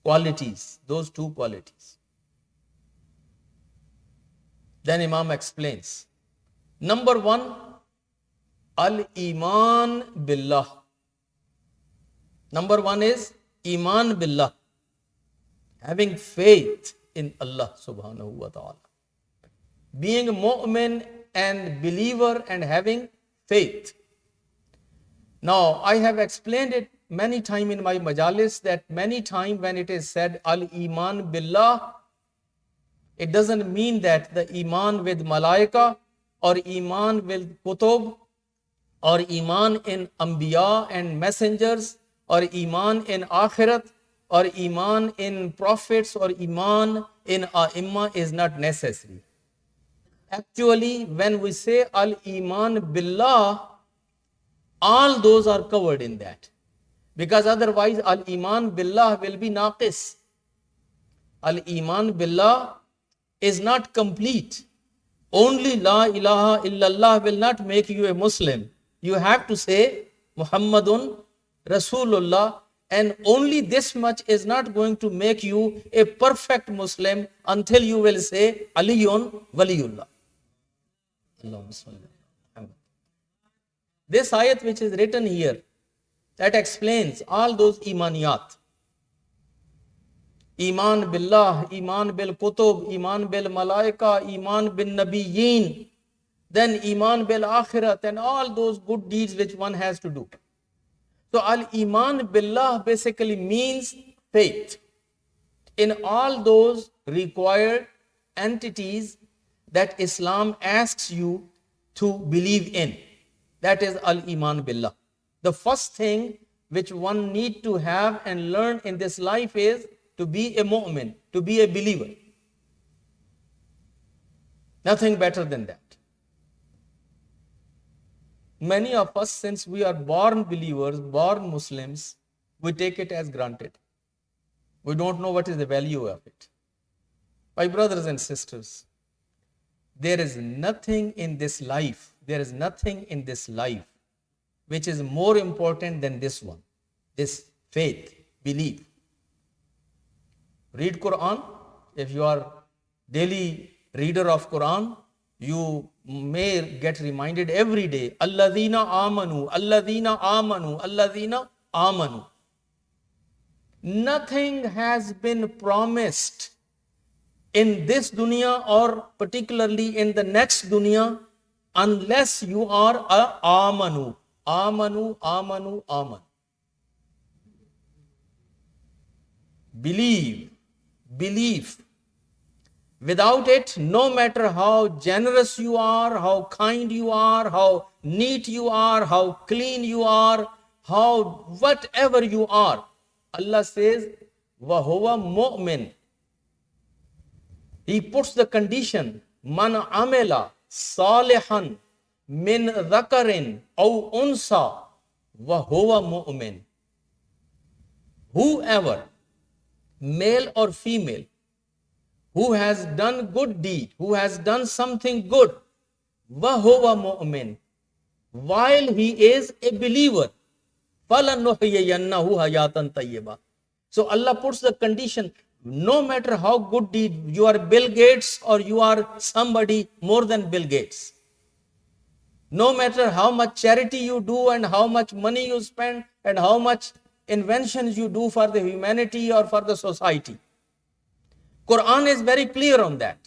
qualities. Those two qualities. Then Imam explains. Number one, Al-Iman Billah. Number one is Iman Billah. Having faith in Allah subhanahu wa ta'ala. Being a mu'min and believer and having faith. Now, I have explained it many times in my majalis that many times when it is said Al-Iman Billah, it doesn't mean that the Iman with Malaika or Iman with Kutub or Iman in Anbiya and messengers or Iman in Akhirat or Iman in prophets or Iman in A'imma is not necessary. Actually, when we say Al-Iman Billah, all those are covered in that. Because otherwise, Al-Iman Billah will be naqis. Al-Iman Billah is not complete. Only La ilaha illallah will not make you a Muslim. You have to say Muhammadun Rasulullah, and only this much is not going to make you a perfect Muslim until you will say Aliyun Waliyullah. This ayat which is written here, that explains all those imaniyat. Iman billah, Iman bil kutub, Iman bil malaika, Iman bin nabiyyin, then Iman bil akhirat, and all those good deeds which one has to do. So Al-Iman Billah basically means faith in all those required entities that Islam asks you to believe in. That is Al-Iman Billah. The first thing which one need to have and learn in this life is to be a mu'min, to be a believer. Nothing better than that. Many of us, since we are born believers, born Muslims, we take it as granted. We don't know what is the value of it. My brothers and sisters, there is nothing in this life, which is more important than this one, this faith, belief. Read Quran. If you are daily reader of Quran, you may get reminded every day, Alladhina amanu, Alladhina amanu, Alladhina amanu. Nothing has been promised in this dunya or particularly in the next dunya unless you are a amanu. Amanu, amanu, amanu. Belief. Without it, no matter how generous you are, how kind you are, how neat you are, how clean you are, how whatever you are, Allah says, وَهُوَ مُؤْمِن. He puts the condition, مَنْ عَمِلَ صَالِحًا مِنْ ذَكَرٍ أَوْ أُنْسَى وَهُوَ مُؤْمِن. Whoever, male or female, who has done good deed, who has done something good, وَهُوَ مُؤْمِن, while he is a believer, فَلَنُحْيِيَنَّهُ حَيَاةً طَيِّبَةً. So Allah puts the condition, no matter how good deed, you are Bill Gates or you are somebody more than Bill Gates. No matter how much charity you do and how much money you spend and how much inventions you do for the humanity or for the society. Quran is very clear on that.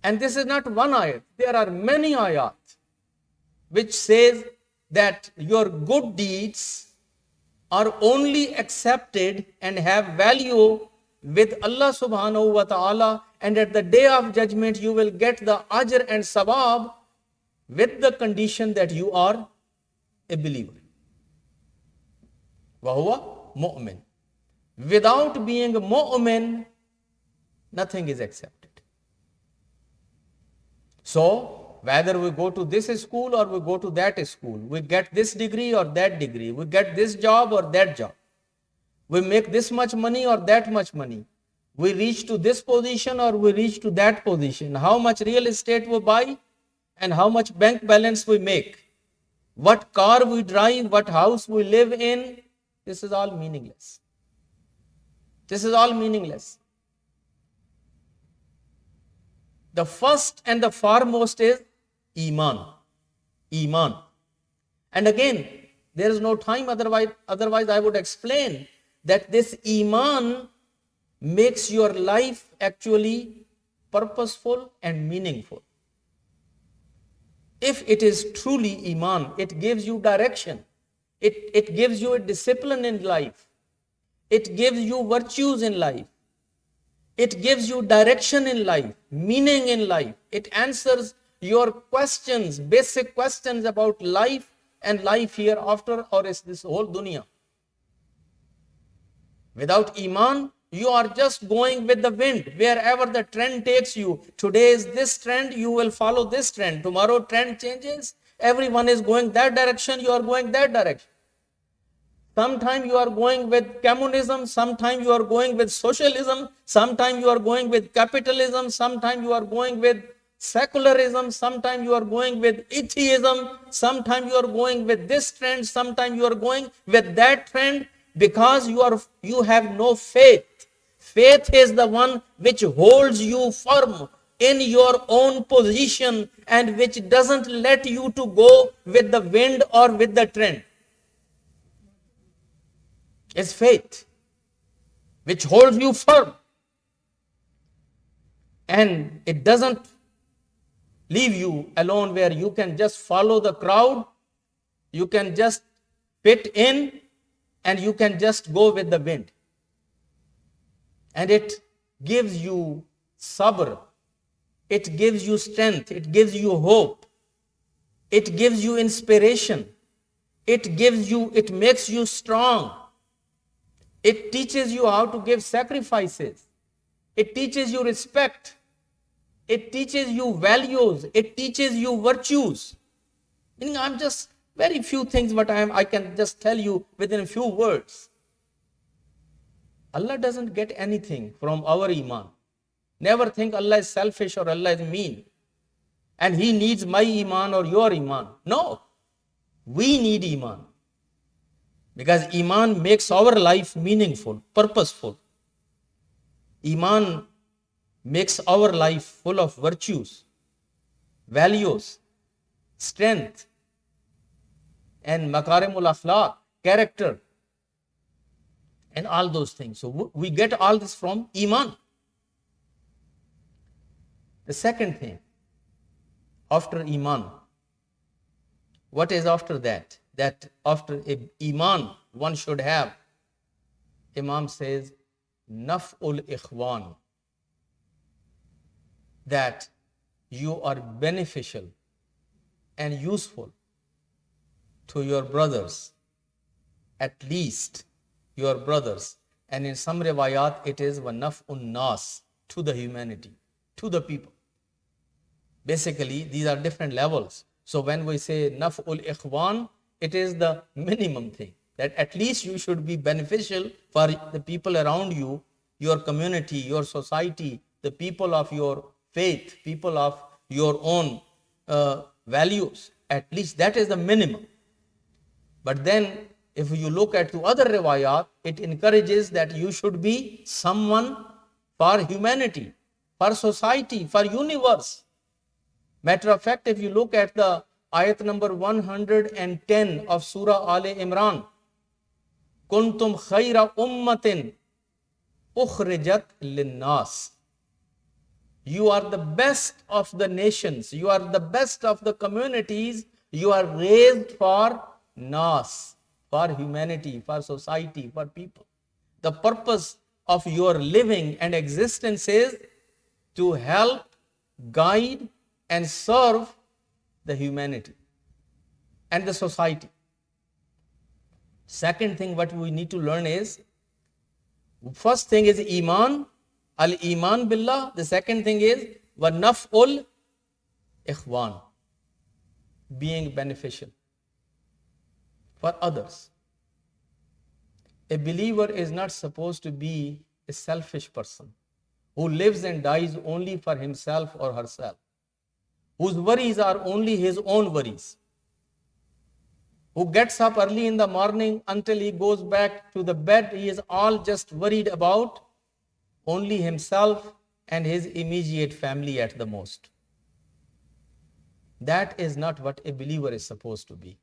And this is not one ayat. There are many ayat which says that your good deeds are only accepted and have value with Allah subhanahu wa ta'ala, and at the day of judgment you will get the ajr and sawab with the condition that you are a believer. وَهُوَ مُؤْمِن. Without being a mu'min, nothing is accepted. So, whether we go to this school or we go to that school, we get this degree or that degree, we get this job or that job, we make this much money or that much money, we reach to this position or we reach to that position, how much real estate we buy and how much bank balance we make, what car we drive, what house we live in, this is all meaningless. This is all meaningless. The first and the foremost is Iman. Iman. And again, there is no time, otherwise I would explain that this Iman makes your life actually purposeful and meaningful. If it is truly Iman, it gives you direction. It gives you a discipline in life. It gives you virtues in life. It gives you direction in life, meaning in life. It answers your questions, basic questions about life and life hereafter, or is this whole dunya. Without Iman, you are just going with the wind, wherever the trend takes you. Today is this trend, you will follow this trend. Tomorrow trend changes, everyone is going that direction, you are going that direction. Sometimes you are going with communism, sometimes you are going with socialism, sometimes you are going with capitalism, sometimes you are going with secularism, sometimes you are going with atheism, sometimes you are going with this trend, sometimes you are going with that trend, because you have no faith. Faith is the one which holds you firm in your own position and which doesn't let you to go with the wind or with the trend. It's faith which holds you firm, and it doesn't leave you alone where you can just follow the crowd, you can just fit in, and you can just go with the wind. And it gives you sabr, it gives you strength, it gives you hope, it gives you inspiration, it makes you strong. It teaches you how to give sacrifices. It teaches you respect. It teaches you values. It teaches you virtues. I'm just very few things, but I can just tell you within a few words. Allah doesn't get anything from our Iman. Never think Allah is selfish or Allah is mean, and He needs my Iman or your Iman. No, we need Iman. Because Iman makes our life meaningful, purposeful. Iman makes our life full of virtues, values, strength, and makarimul akhlaq, character, and all those things. So we get all this from Iman. The second thing, after Iman, what is after that? That after Iman one should have, Imam says, Naf'ul Ikhwan, that you are beneficial and useful to your brothers, at least your brothers. And in some riwayat it is Naf'un Nas, to the humanity, to the people. Basically, these are different levels. So when we say Naf'ul Ikhwan, it is the minimum thing, that at least you should be beneficial for the people around you, your community, your society, the people of your faith, people of your own values. At least that is the minimum. But then if you look at the other riwayat, it encourages that you should be someone for humanity, for society, for universe. Matter of fact, if you look at the ayat number 110 of Surah Al-Imran, Kuntum khayra ummatin ukhrijat linnas. You are the best of the nations, you are the best of the communities, you are raised for nas, for humanity, for society, for people. The purpose of your living and existence is to help, guide, and serve the humanity and the society. Second thing what we need to learn is, first thing is Iman, Al-Iman Billah. The second thing is Naf'ul Ikhwan, being beneficial for others. A believer is not supposed to be a selfish person who lives and dies only for himself or herself, whose worries are only his own worries, who gets up early in the morning until he goes back to the bed, he is all just worried about only himself and his immediate family at the most. That is not what a believer is supposed to be.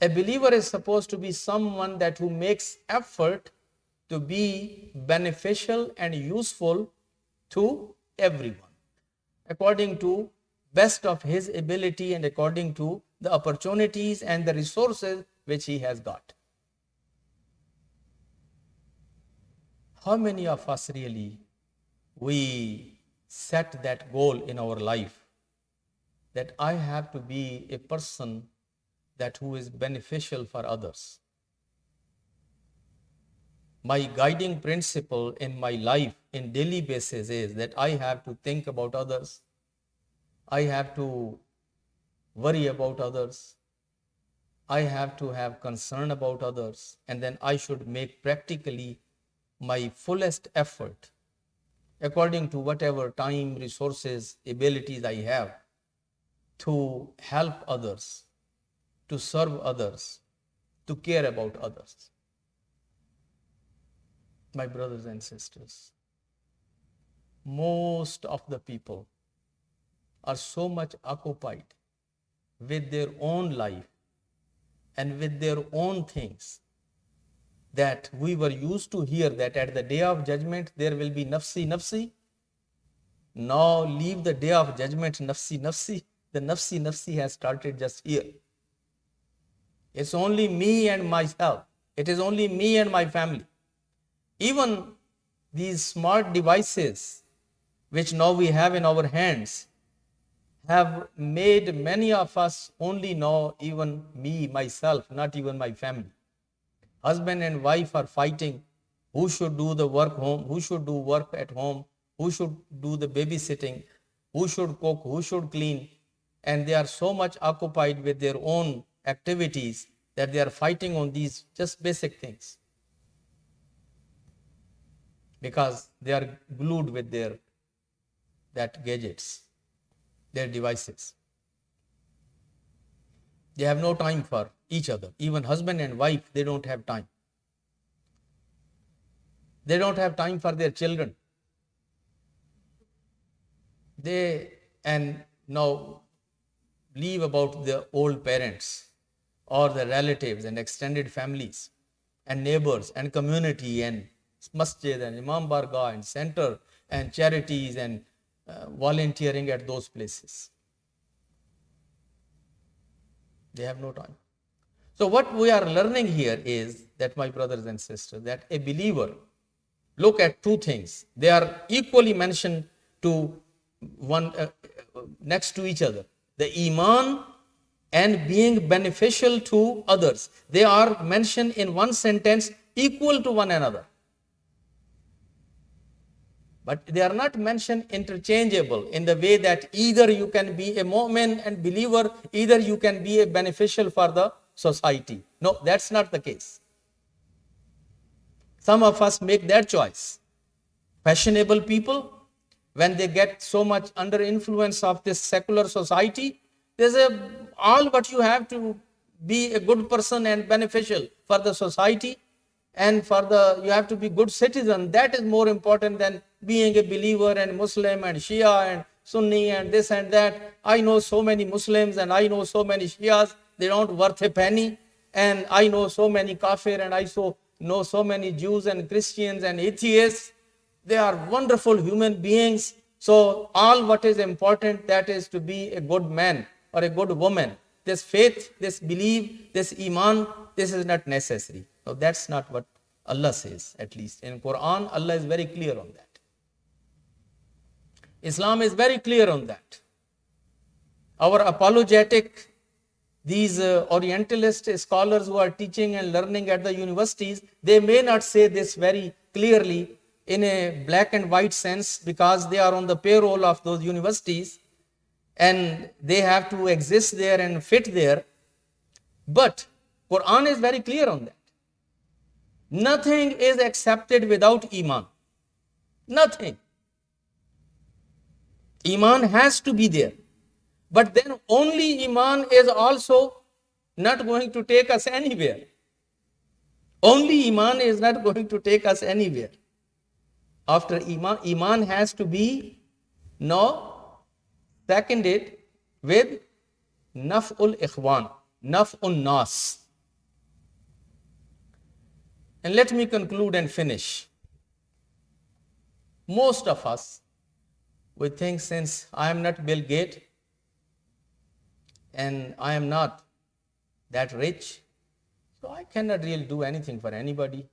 A believer is supposed to be someone that who makes effort to be beneficial and useful to everyone, according to best of his ability and according to the opportunities and the resources which he has got. How many of us really we set that goal in our life, that I have to be a person that who is beneficial for others? My guiding principle in my life in daily basis is that I have to think about others. I have to worry about others. I have to have concern about others. And then I should make practically my fullest effort according to whatever time, resources, abilities I have to help others, to serve others, to care about others. My brothers and sisters, most of the people are so much occupied with their own life and with their own things that we were used to hear that at the day of judgment there will be nafsi, nafsi. Now leave the day of judgment, nafsi, nafsi. The nafsi, nafsi has started just here. It's only me and myself. It is only me and my family. Even these smart devices which now we have in our hands have made many of us only know even me, myself, not even my family. Husband and wife are fighting who should do the work home, who should do work at home, who should do the babysitting, who should cook, who should clean. And they are so much occupied with their own activities that they are fighting on these just basic things, because they are glued with their gadgets, their devices. They have no time for each other. Even husband and wife, they don't have time. They don't have time for their children. And now leave about the old parents or the relatives and extended families and neighbors and community and masjid and imam bargah and center and charities and volunteering at those places. They have no time. So what we are learning here is that, my brothers and sisters, that a believer look at two things. They are equally mentioned to one next to each other. The iman and being beneficial to others. They are mentioned in one sentence equal to one another. But they are not mentioned interchangeable in the way that either you can be a mu'min and believer, either you can be a beneficial for the society. No, that's not the case. Some of us make that choice. Fashionable people, when they get so much under influence of this secular society, they say all what you have to be a good person and beneficial for the society and you have to be good citizen. That is more important than being a believer and Muslim and Shia and Sunni and this and that. I know so many Muslims and I know so many Shias, they don't worth a penny. And I know so many kafir and I know so many Jews and Christians and atheists. They are wonderful human beings. So all what is important, that is to be a good man or a good woman. This faith, this belief, this iman, this is not necessary. So that's not what Allah says, at least. In Quran, Allah is very clear on that. Islam is very clear on that. Our apologetic, these Orientalist scholars who are teaching and learning at the universities, they may not say this very clearly in a black and white sense because they are on the payroll of those universities and they have to exist there and fit there. But Quran is very clear on that. Nothing is accepted without iman. Nothing. Iman has to be there. But then only iman is also not going to take us anywhere. Only iman is not going to take us anywhere. After Iman, Iman has to be now seconded with Naf'ul Ikhwan, Naf'un Nas. And let me conclude and finish. Most of us, we think since I am not Bill Gates and I am not that rich, so I cannot really do anything for anybody.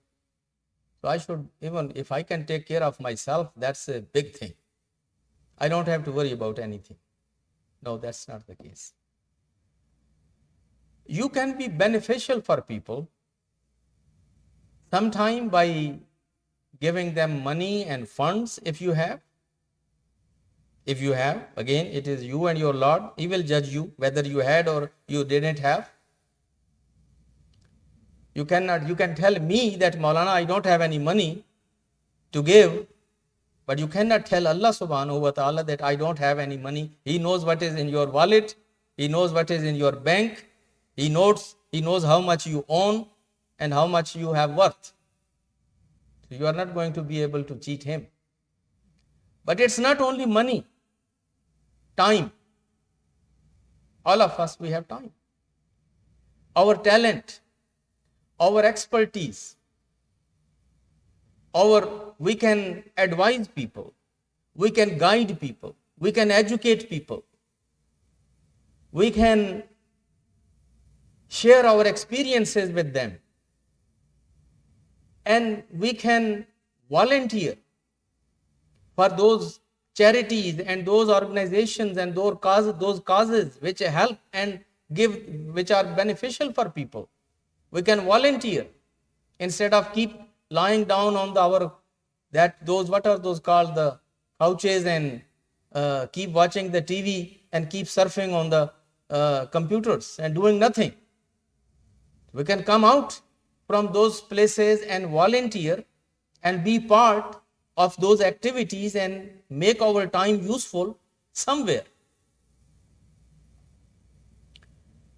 So I should, even if I can take care of myself, that's a big thing. I don't have to worry about anything. No, that's not the case. You can be beneficial for people, sometime by giving them money and funds if you have. If you have, again, it is you and your Lord. He will judge you whether you had or you didn't have. You can tell me that Maulana, I don't have any money to give, but you cannot tell Allah subhanahu wa ta'ala that I don't have any money. He knows what is in your wallet. He knows what is in your bank. He knows how much you own and how much you have worth. So you are not going to be able to cheat him. But it's not only money, time. All of us, we have time. Our talent, our expertise, we can advise people, we can guide people, we can educate people, we can share our experiences with them, and we can volunteer for those charities and those organizations and those causes which help and give, which are beneficial for people. We can volunteer instead of keep lying down on what are those called, the couches, and keep watching the TV and keep surfing on the computers and doing nothing. We can come out from those places and volunteer and be part of those activities and make our time useful somewhere.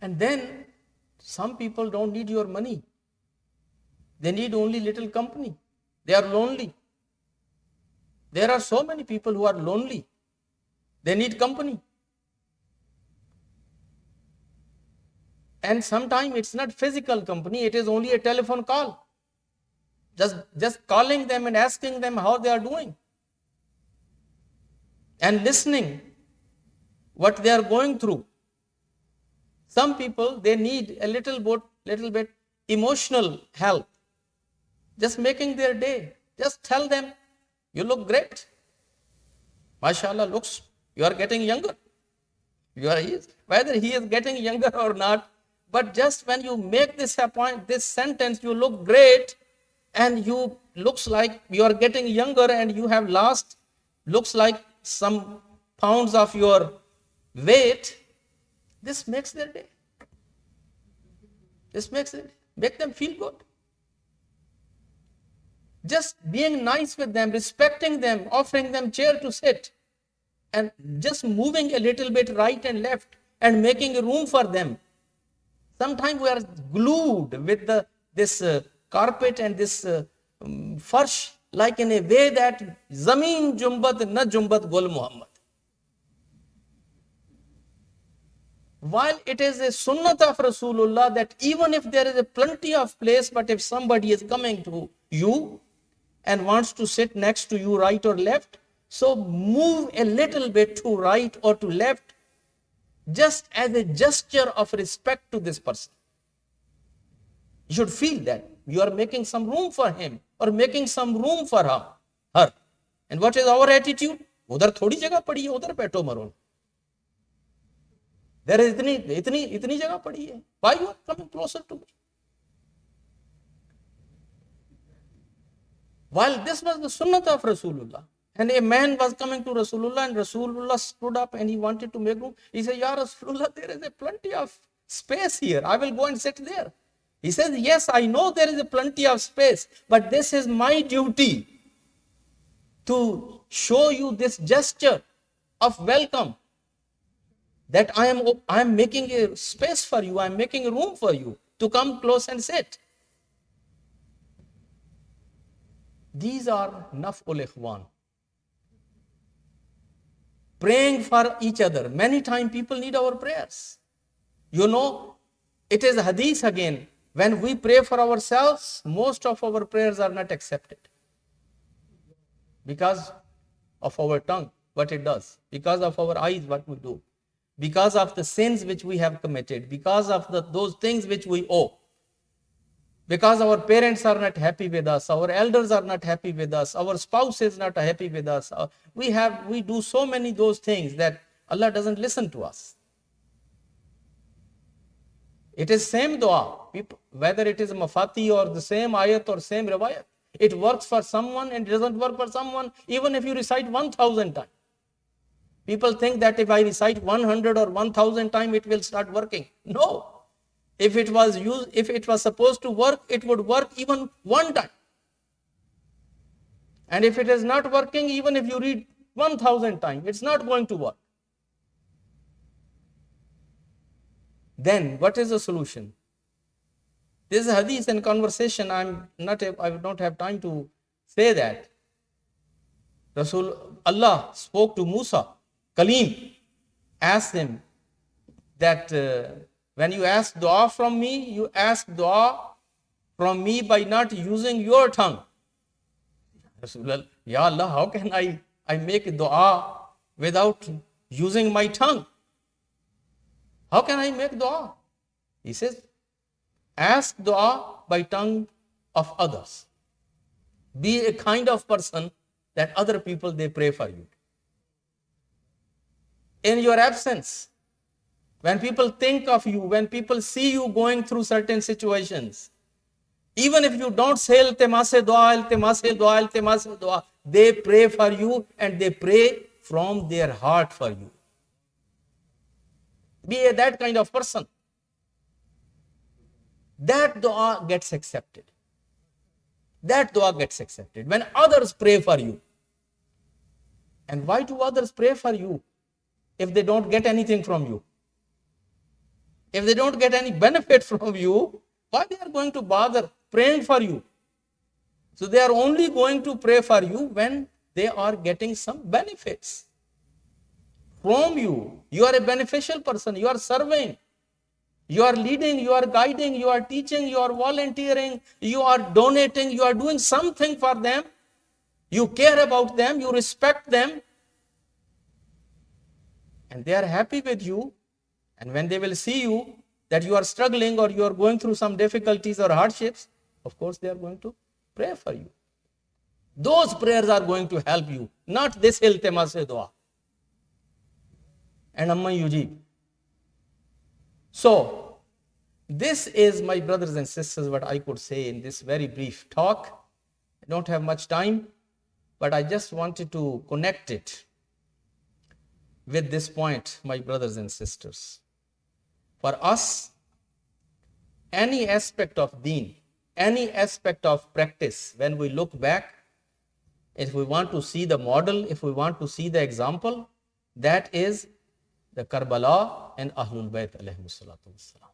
And then some people don't need your money. They need only little company. They are lonely. There are so many people who are lonely. They need company. And sometimes it's not physical company, it is only a telephone call. Just calling them and asking them how they are doing. And listening what they are going through. Some people, they need a little bit emotional help. Just making their day. Just tell them, you look great. MashaAllah, you are getting younger. Whether he is getting younger or not, but just when you make this sentence, you look great, and you looks like you are getting younger and you have lost, looks like some pounds of your weight, this makes their day. Make them feel good. Just being nice with them, respecting them, offering them chair to sit, and just moving a little bit right and left and making room for them. Sometimes we are glued with this carpet and this farsh, like in a way that Zameen Jumbat na Jumbat Gul Muhammad. While it is a sunnat of Rasulullah that even if there is a plenty of place, but if somebody is coming to you and wants to sit next to you, right or left, so move a little bit to right or to left, just as a gesture of respect to this person. You should feel that you are making some room for him or making some room for her. And what is our attitude? Udhar thodi jagah padi hai, udhar baitho maro. There is itni jagah padi hai. Why you are coming closer to me? While this was the sunnah of Rasulullah, and a man was coming to Rasulullah, and Rasulullah stood up and he wanted to make room. He said, Ya Rasulullah, there is a plenty of space here. I will go and sit there. He says, yes, I know there is a plenty of space, but this is my duty to show you this gesture of welcome, that I am making a space for you, I am making a room for you to come close and sit. These are naf'ul ikhwan. Praying for each other. Many times people need our prayers. You know, it is hadith again. When we pray for ourselves, most of our prayers are not accepted. Because of our tongue, what it does. Because of our eyes, what we do. Because of the sins which we have committed. Because of those things which we owe. Because our parents are not happy with us, our elders are not happy with us, our spouse is not happy with us. We do so many those things that Allah doesn't listen to us. It is same dua, whether it is mafati or the same ayat or same riwayat. It works for someone and it doesn't work for someone, even if you recite 1,000 times. People think that if I recite 100 or 1,000 times, it will start working. No. If it was supposed to work, it would work even one time. And if it is not working, even if you read 1,000 times, it's not going to work. Then what is the solution? This is hadith and conversation. I don't have time to say that. Allah spoke to Musa, Kalim, asked him that when you ask dua from me, you ask dua from me by not using your tongue. Ya Allah, how can I make dua without using my tongue? How can I make dua? He says, ask dua by tongue of others. Be a kind of person that other people, they pray for you. In your absence, when people think of you, when people see you going through certain situations, even if you don't say iltimase dua, iltimase dua, iltimase dua, they pray for you and they pray from their heart for you. Be that kind of person. That dua gets accepted. That dua gets accepted. When others pray for you. And why do others pray for you if they don't get anything from you? If they don't get any benefit from you, why they are going to bother praying for you? So they are only going to pray for you when they are getting some benefits from you. You are a beneficial person. You are serving. You are leading. You are guiding. You are teaching. You are volunteering. You are donating. You are doing something for them. You care about them. You respect them. And they are happy with you. And when they will see you that you are struggling or you are going through some difficulties or hardships, of course they are going to pray for you. Those prayers are going to help you, not this iltimase dua. And amma yujib. So, this is, my brothers and sisters, what I could say in this very brief talk. I don't have much time, but I just wanted to connect it with this point, my brothers and sisters. For us, any aspect of deen, any aspect of practice, when we look back, if we want to see the model, if we want to see the example, that is the Karbala and Ahlul Bayt alayhimus salatu wassalam.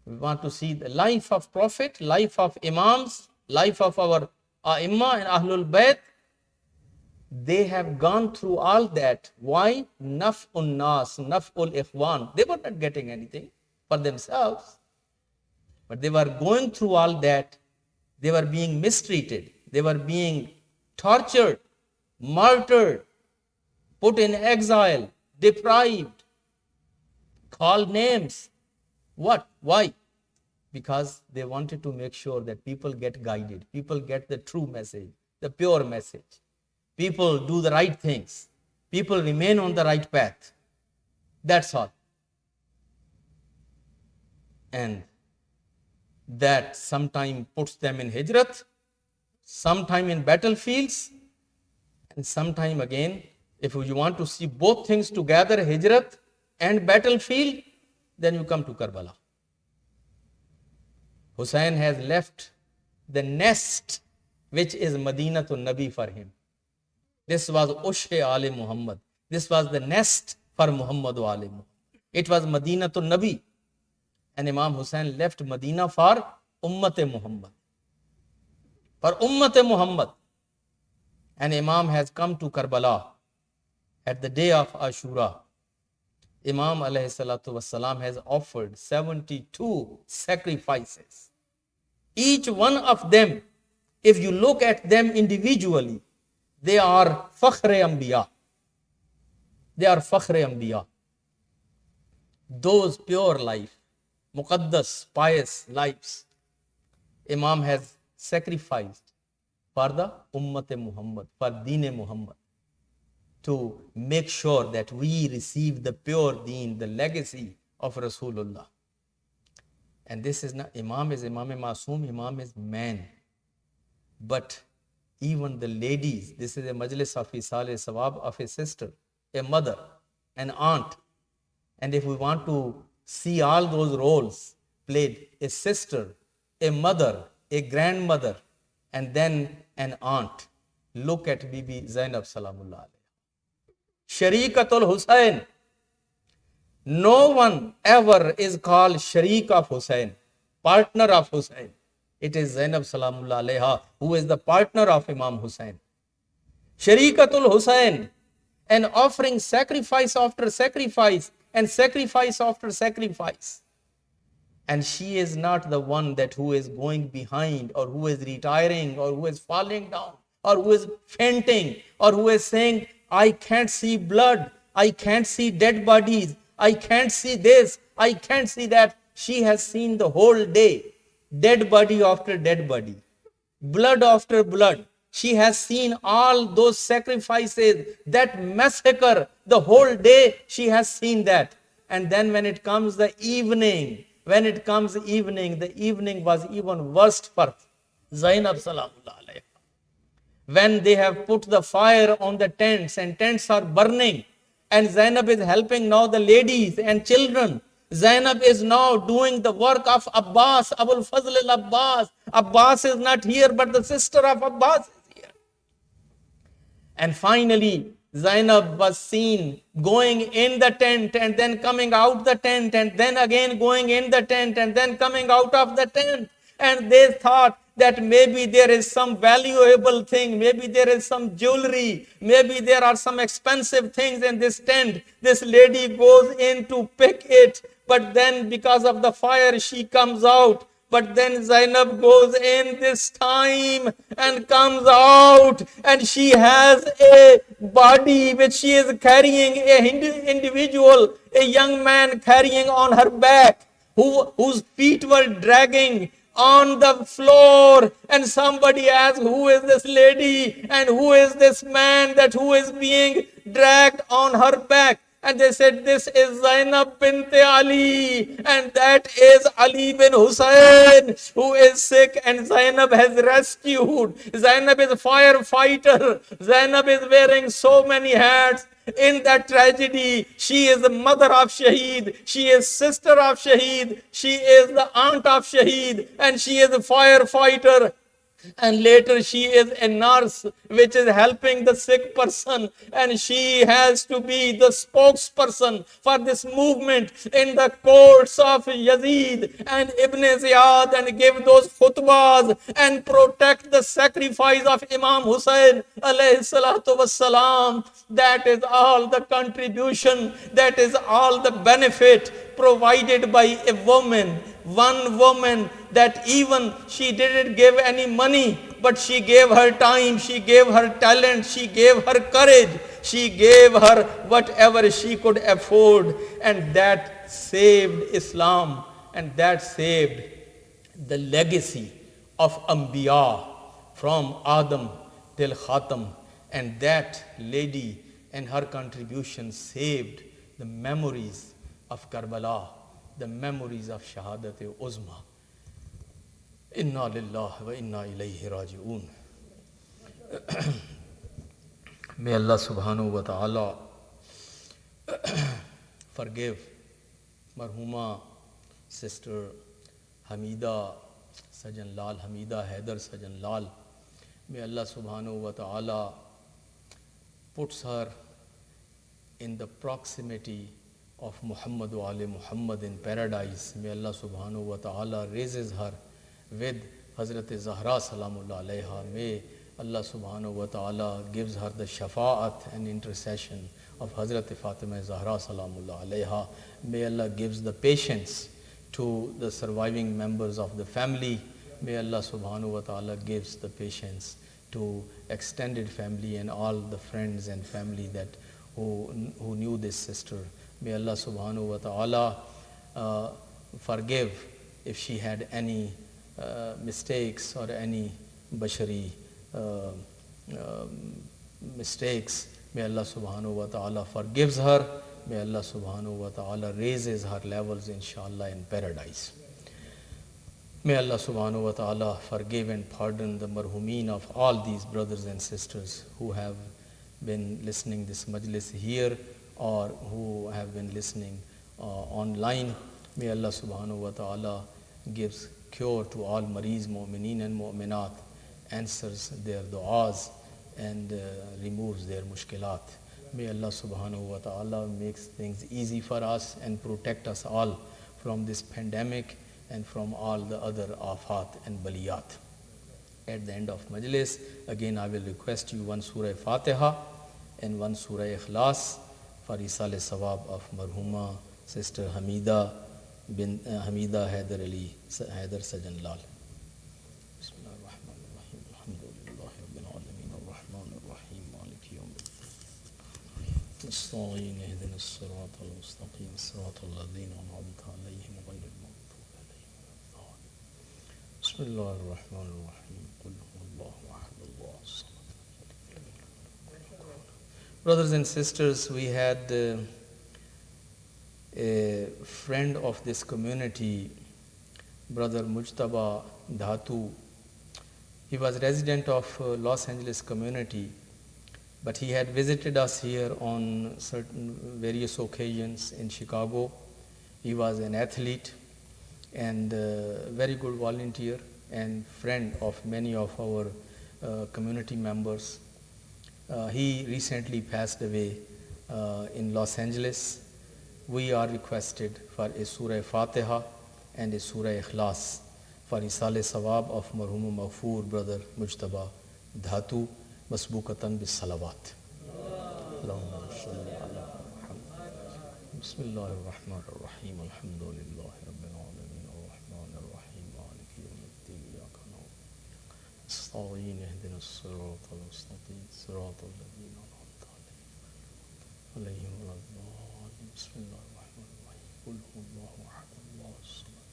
We want to see the life of Prophet, life of Imams, life of our A'immah and Ahlul Bayt. They have gone through all that. Why? Naf'un nas, naf'ul ikhwan. They were not getting anything for themselves. But they were going through all that. They were being mistreated. They were being tortured, martyred, put in exile, deprived, called names. What? Why? Because they wanted to make sure that people get guided. People get the true message, the pure message. People do the right things. People remain on the right path. That's all. And that sometime puts them in hijrat, sometime in battlefields, and sometime again, if you want to see both things together, hijrat and battlefield, then you come to Karbala. Hussein has left the nest which is Madinatul Nabi for him. This was Ushe Ali Muhammad. This was the nest for Muhammad Ali Muhammad. It was Madinatul Nabi. And Imam Hussein left Medina for Ummat Muhammad. for Ummat Muhammad. And Imam has come to Karbala at the day of Ashura. Imam alayhi salatu wasalam has offered 72 sacrifices. Each one of them, if you look at them individually, they are Fakhre Anbiya. They are Fakhre Anbiya. Those pure life, Muqaddas, pious lives, Imam has sacrificed for the Ummat Muhammad, for Deen Muhammad, to make sure that we receive the pure deen, the legacy of Rasulullah. And this is not, Imam is Imam Masoom, Imam is man. But even the ladies, this is a Majlis of Eisaal, a Sawab of a sister, a mother, an aunt. And if we want to see all those roles played, a sister, a mother, a grandmother, and then an aunt, look at Bibi Zainab Salamullah alayha. Sharikatul Hussain. No one ever is called Sharik of Hussain, partner of Hussain. It is Zainab Salamullah alayha who is the partner of Imam Hussain. Sharikatul Hussain, and offering sacrifice after sacrifice and sacrifice after sacrifice. And she is not the one that who is going behind, or who is retiring, or who is falling down, or who is fainting, or who is saying, I can't see blood, I can't see dead bodies, I can't see this, I can't see that. She has seen the whole day, dead body after dead body, blood after blood. She has seen all those sacrifices, that massacre, the whole day she has seen that. And then when it comes the evening, the evening was even worst for Zainab Salamullah alayha. When they have put the fire on the tents and tents are burning, and Zainab is helping now the ladies and children. Zainab is now doing the work of Abbas, Abul Fazl al-Abbas. Abbas is not here, but the sister of Abbas is here. And finally, Zainab was seen going in the tent and then coming out the tent, and then again going in the tent and then coming out of the tent. And they thought that maybe there is some valuable thing, maybe there is some jewelry, maybe there are some expensive things in this tent. This lady goes in to pick it, but then because of the fire she comes out. But then Zainab goes in this time and comes out, and she has a body which she is carrying, a individual, a young man carrying on her back, whose feet were dragging on the floor. And somebody asked, who is this lady and who is this man that who is being dragged on her back? And they said, this is Zainab bint Ali, and that is Ali bin Hussain, who is sick, and Zainab has rescued. Zainab is a firefighter. Zainab is wearing so many hats. In that tragedy, she is the mother of Shaheed, she is sister of Shaheed, she is the aunt of Shaheed, and she is a firefighter. And later she is a nurse which is helping the sick person, and she has to be the spokesperson for this movement in the courts of Yazid and Ibn Ziyad, and give those khutbahs and protect the sacrifice of Imam Hussain alayhi salatu wassalam. That is all the contribution, that is all the benefit provided by a woman. One woman that even she didn't give any money, but she gave her time, she gave her talent, she gave her courage, she gave her whatever she could afford, and that saved Islam, and that saved the legacy of Anbiya from Adam till Khatam. And that lady and her contribution saved the memories of Karbala, the memories of Shahadat Uzma. Inna lillahi wa inna ilayhi raji'un. May Allah subhanahu wa ta'ala forgive Marhuma sister Hamida, Sajanlal, Hamida, Hyder, Sajanlal. May Allah subhanahu wa ta'ala puts her in the proximity of Muhammad wa Ali Muhammad in paradise. May Allah subhanahu wa ta'ala raises her with Hazrat Zahra Salamullah alayha. May Allah subhanahu wa ta'ala gives her the shafa'at and intercession of Hazrat Fatima Zahra Salamullah alayha. May Allah gives the patience to the surviving members of the family. May Allah subhanahu wa ta'ala gives the patience to extended family and all the friends and family that who knew this sister. May Allah subhanahu wa ta'ala forgive if she had any mistakes or any bashari mistakes. May Allah subhanahu wa ta'ala forgives her. May Allah subhanahu wa ta'ala raises her levels inshallah in paradise. May Allah subhanahu wa ta'ala forgive and pardon the marhumeen of all these brothers and sisters who have been listening this majlis here or who have been listening online. May Allah subhanahu wa ta'ala gives cure to all mareez, mu'mineen and mu'minat, answers their du'as and removes their mushkilat. May Allah subhanahu wa ta'ala makes things easy for us and protect us all from this pandemic and from all the other afat and baliyat. At the end of majlis, again I will request you one surah Fatiha and one surah Ikhlas for Eisaal Sawab of Marhuma Sister Hamida bin Hamida Hyder Ali Hyder Sajanlal. الصالحين اهدنا الصراط المستقيم صراط الذين أنعمت عليهم غير المغضوب عليهم ولا الضالين. بسم الله الرحمن الرحيم. قل هو الله أحد الله الصمد. Brothers and sisters, we had a friend of this community, Brother Mujtaba Dhatu. He was resident of Los Angeles community, but he had visited us here on certain various occasions in Chicago. He was an athlete and very good volunteer and friend of many of our community members. He recently passed away in Los Angeles. We are requested for a Surah Fatiha and a Surah Ikhlas for Eisaal Sawab of Marhuma Maghfoor Brother Mujtaba Dhatu. مسبوقة بالصلوات. اللهم صل على محمد. بسم الله الرحمن الرحيم. الحمد لله رب العالمين الرحمن الرحيم مالك يوم الدين إياك نعبد نستعين اهدنا الصراط المستقيم صراط الذين أنعمت عليهم ولا الضالين. بسم الله الرحمن الرحيم. قل هو الله أحد الله الصمد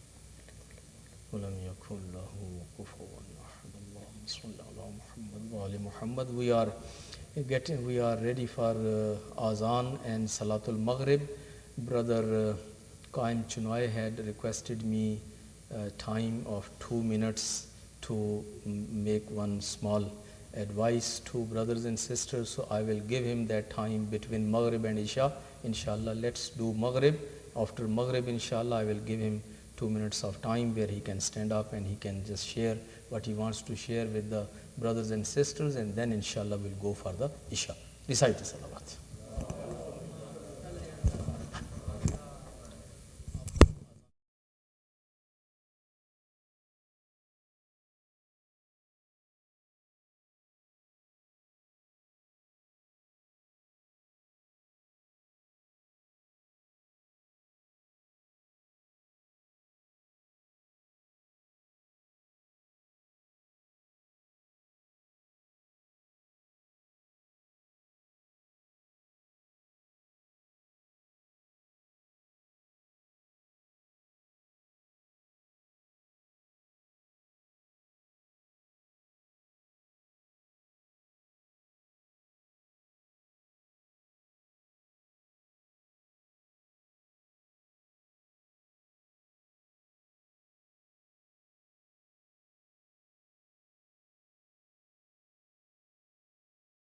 ولم يكن له كفوا أحد. اللهم صل على محمد وآل محمد. We are ready for Azan and Salatul Maghrib. Brother Qaim Chunoy had requested me time of 2 minutes to make one small advice to brothers and sisters. So I will give him that time between Maghrib and Isha. Inshallah, let's do Maghrib. After Maghrib, inshallah, I will give him 2 minutes of time where he can stand up and he can just share what he wants to share with the brothers and sisters, and then inshallah we'll go for the Isha. Recite the salawat.